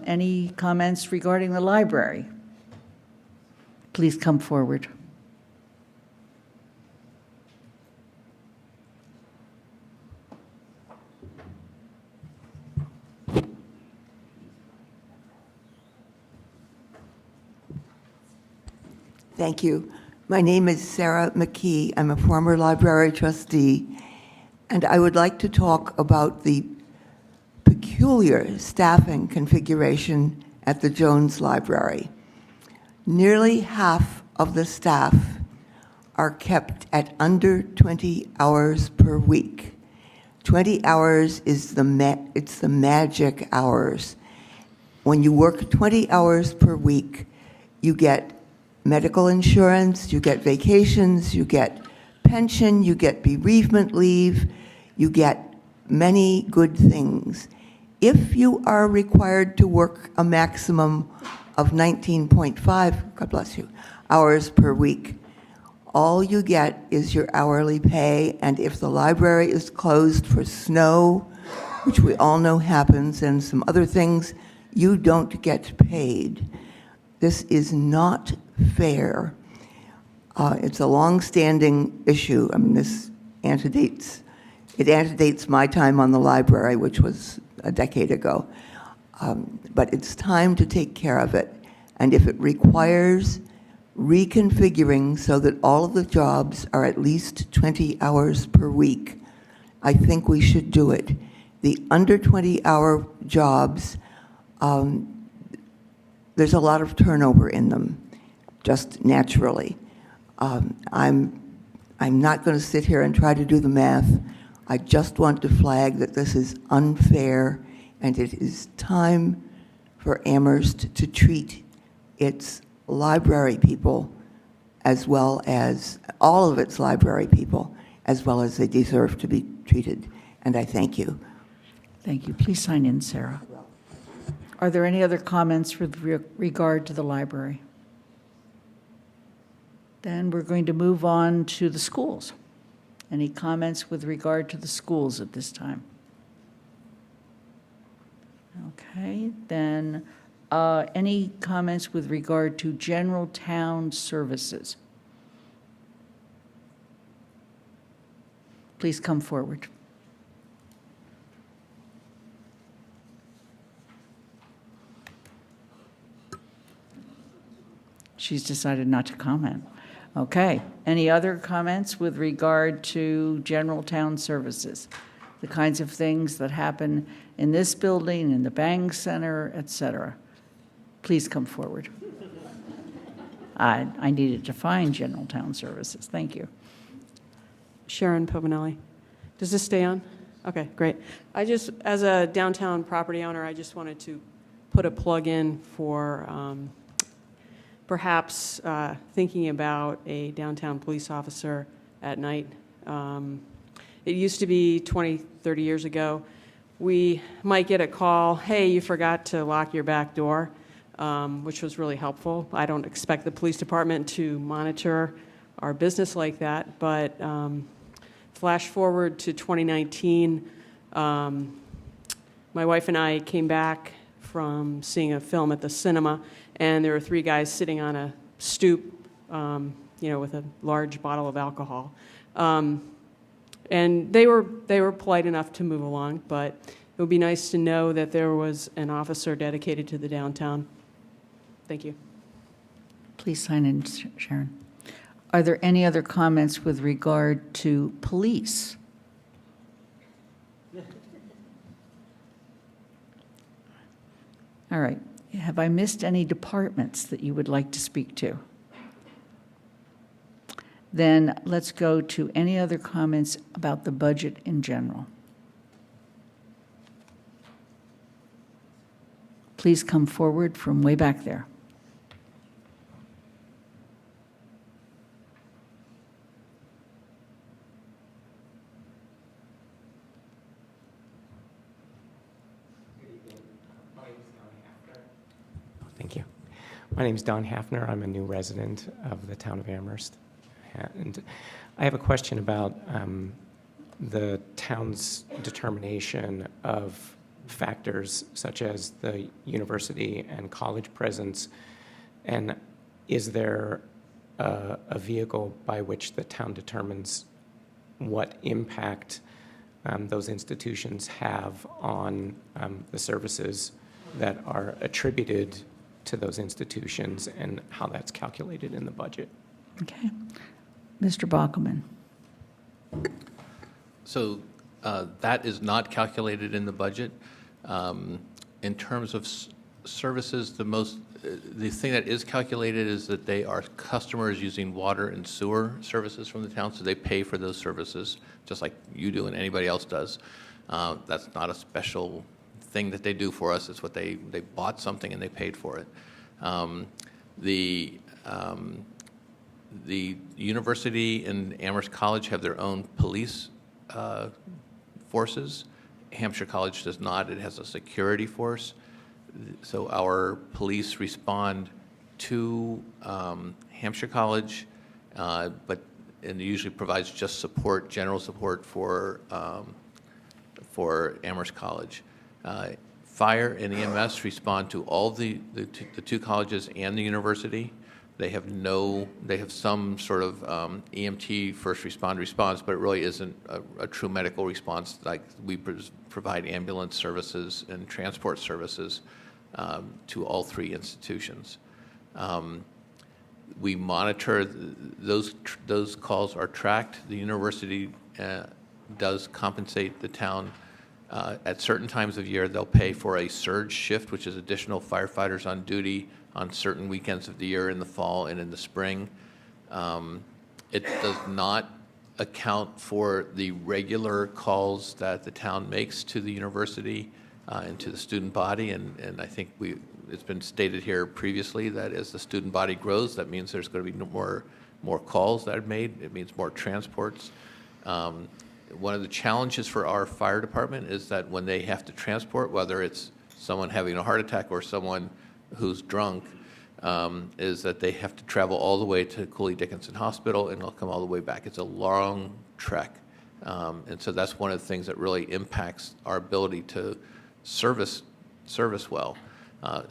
Any comments regarding the library? Please come forward. Thank you. My name is Sarah McKee. I'm a former library trustee, and I would like to talk about the peculiar staffing configuration at the Jones Library. Nearly half of the staff are kept at under 20 hours per week. 20 hours is the magic hours. When you work 20 hours per week, you get medical insurance, you get vacations, you get pension, you get bereavement leave, you get many good things. If you are required to work a maximum of 19.5, God bless you, hours per week, all you get is your hourly pay, and if the library is closed for snow, which we all know happens, and some other things, you don't get paid. This is not fair. It's a long-standing issue. I mean, it antedates my time on the library, which was a decade ago. But it's time to take care of it. And if it requires reconfiguring so that all of the jobs are at least 20 hours per week, I think we should do it. The under 20-hour jobs, there's a lot of turnover in them, just naturally. I'm not going to sit here and try to do the math. I just want to flag that this is unfair, and it is time for Amherst to treat its library people as well as all of its library people as well as they deserve to be treated. And I thank you. Thank you. Please sign in, Sarah. Are there any other comments with regard to the library? Then we're going to move on to the schools. Any comments with regard to the schools at this time? Okay, then any comments with regard to general town services? Please come forward. She's decided not to comment. Okay. Any other comments with regard to general town services? The kinds of things that happen in this building, in the Bang Center, et cetera. Please come forward. I needed to define general town services. Thank you. Sharon Povinelli. Does this stay on? Okay, great. As a downtown property owner, I just wanted to put a plug in for perhaps thinking about a downtown police officer at night. It used to be 20, 30 years ago, we might get a call, hey, you forgot to lock your back door, which was really helpful. I don't expect the police department to monitor our business like that, but flash forward to 2019, my wife and I came back from seeing a film at the cinema, and there were 3 guys sitting on a stoop, with a large bottle of alcohol. And they were polite enough to move along, but it would be nice to know that there was an officer dedicated to the downtown. Thank you. Please sign in, Sharon. Are there any other comments with regard to police? All right. Have I missed any departments that you would like to speak to? Then let's go to any other comments about the budget in general. Please come forward from way back there. Thank you. My name is Don Hafner. I'm a new resident of the town of Amherst. And I have a question about the town's determination of factors such as the university and college presence. And is there a vehicle by which the town determines what impact those institutions have on the services that are attributed to those institutions and how that's calculated in the budget? Okay. Mr. Bockelman. So that is not calculated in the budget. In terms of services, the thing that is calculated is that they are customers using water and sewer services from the town, so they pay for those services, just like you do and anybody else does. That's not a special thing that they do for us. It's what they bought something and they paid for it. The university and Amherst College have their own police forces. Hampshire College does not. It has a security force. So our police respond to Hampshire College, but it usually provides just support, general support for Amherst College. Fire and EMS respond to all the two colleges and the university. They have some sort of EMT first responder response, but it really isn't a true medical response. Like we provide ambulance services and transport services to all three institutions. We monitor those calls are tracked. The university does compensate the town. At certain times of year, they'll pay for a surge shift, which is additional firefighters on duty on certain weekends of the year in the fall and in the spring. It does not account for the regular calls that the town makes to the university and to the student body, and I think it's been stated here previously that as the student body grows, that means there's going to be more calls that are made. It means more transports. One of the challenges for our fire department is that when they have to transport, whether it's someone having a heart attack or someone who's drunk, is that they have to travel all the way to Cooley Dickinson Hospital and they'll come all the way back. It's a long trek. And so that's one of the things that really impacts our ability to service well.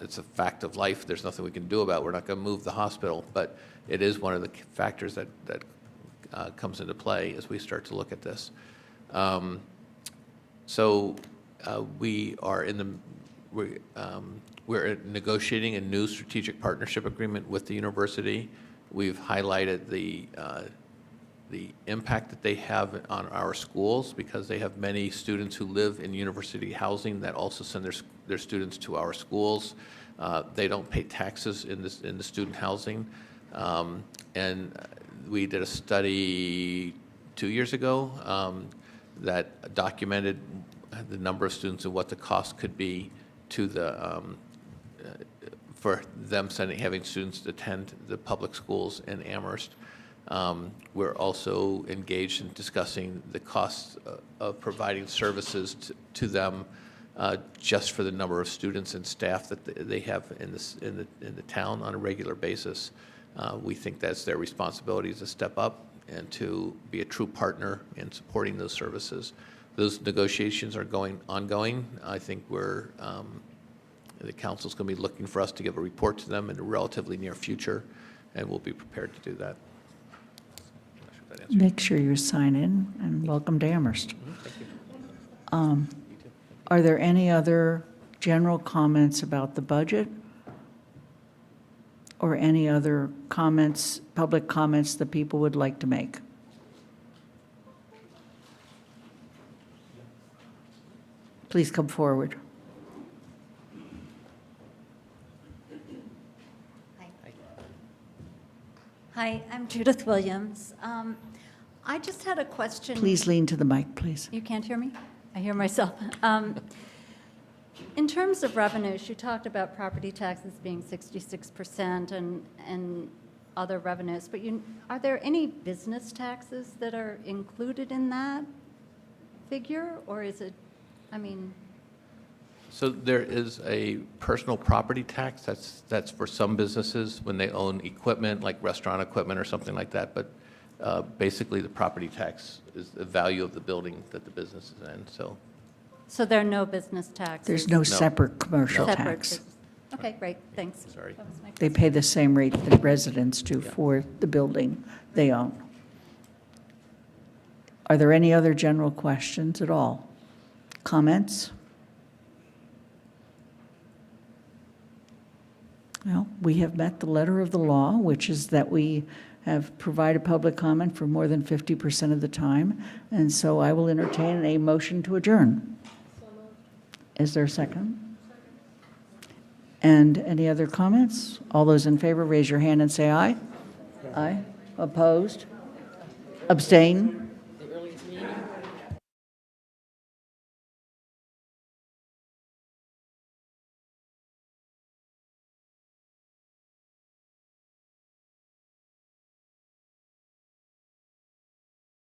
It's a fact of life. There's nothing we can do about it. We're not going to move the hospital, but it is one of the factors that comes into play as we start to look at this. We're negotiating a new strategic partnership agreement with the university. We've highlighted the impact that they have on our schools because they have many students who live in university housing that also send their students to our schools. They don't pay taxes in the student housing. And we did a study 2 years ago that documented the number of students and what the cost could be to for them having students attend the public schools in Amherst. We're also engaged in discussing the costs of providing services to them just for the number of students and staff that they have in the town on a regular basis. We think that's their responsibility to step up and to be a true partner in supporting those services. Those negotiations are ongoing. I think the council's going to be looking for us to give a report to them in the relatively near future, and we'll be prepared to do that. Make sure you sign in, and welcome to Amherst. Are there any other general comments about the budget? Or any other comments, public comments that people would like to make? Please come forward. Hi, I'm Judith Williams. I just had a question. Please lean to the mic, please. You can't hear me? I hear myself. In terms of revenues, you talked about property taxes being 66% and other revenues, but are there any business taxes that are included in that figure, or is it, So there is a personal property tax that's for some businesses when they own equipment, like restaurant equipment or something like that, but basically the property tax is the value of the building that the business is in, So there are no business taxes? There's no separate commercial Separate tax. business. Okay, great, thanks. Sorry. That was my They pay the same rate that residents do for the building they own. Are there any other general questions at all? Comments? Well, we have met the letter of the law, which is that we have provided public comment for more than 50% of the time, and so I will entertain a motion to adjourn. Is there a second? And any other comments? All those in favor, raise your hand and say aye. Aye. Opposed? Abstain?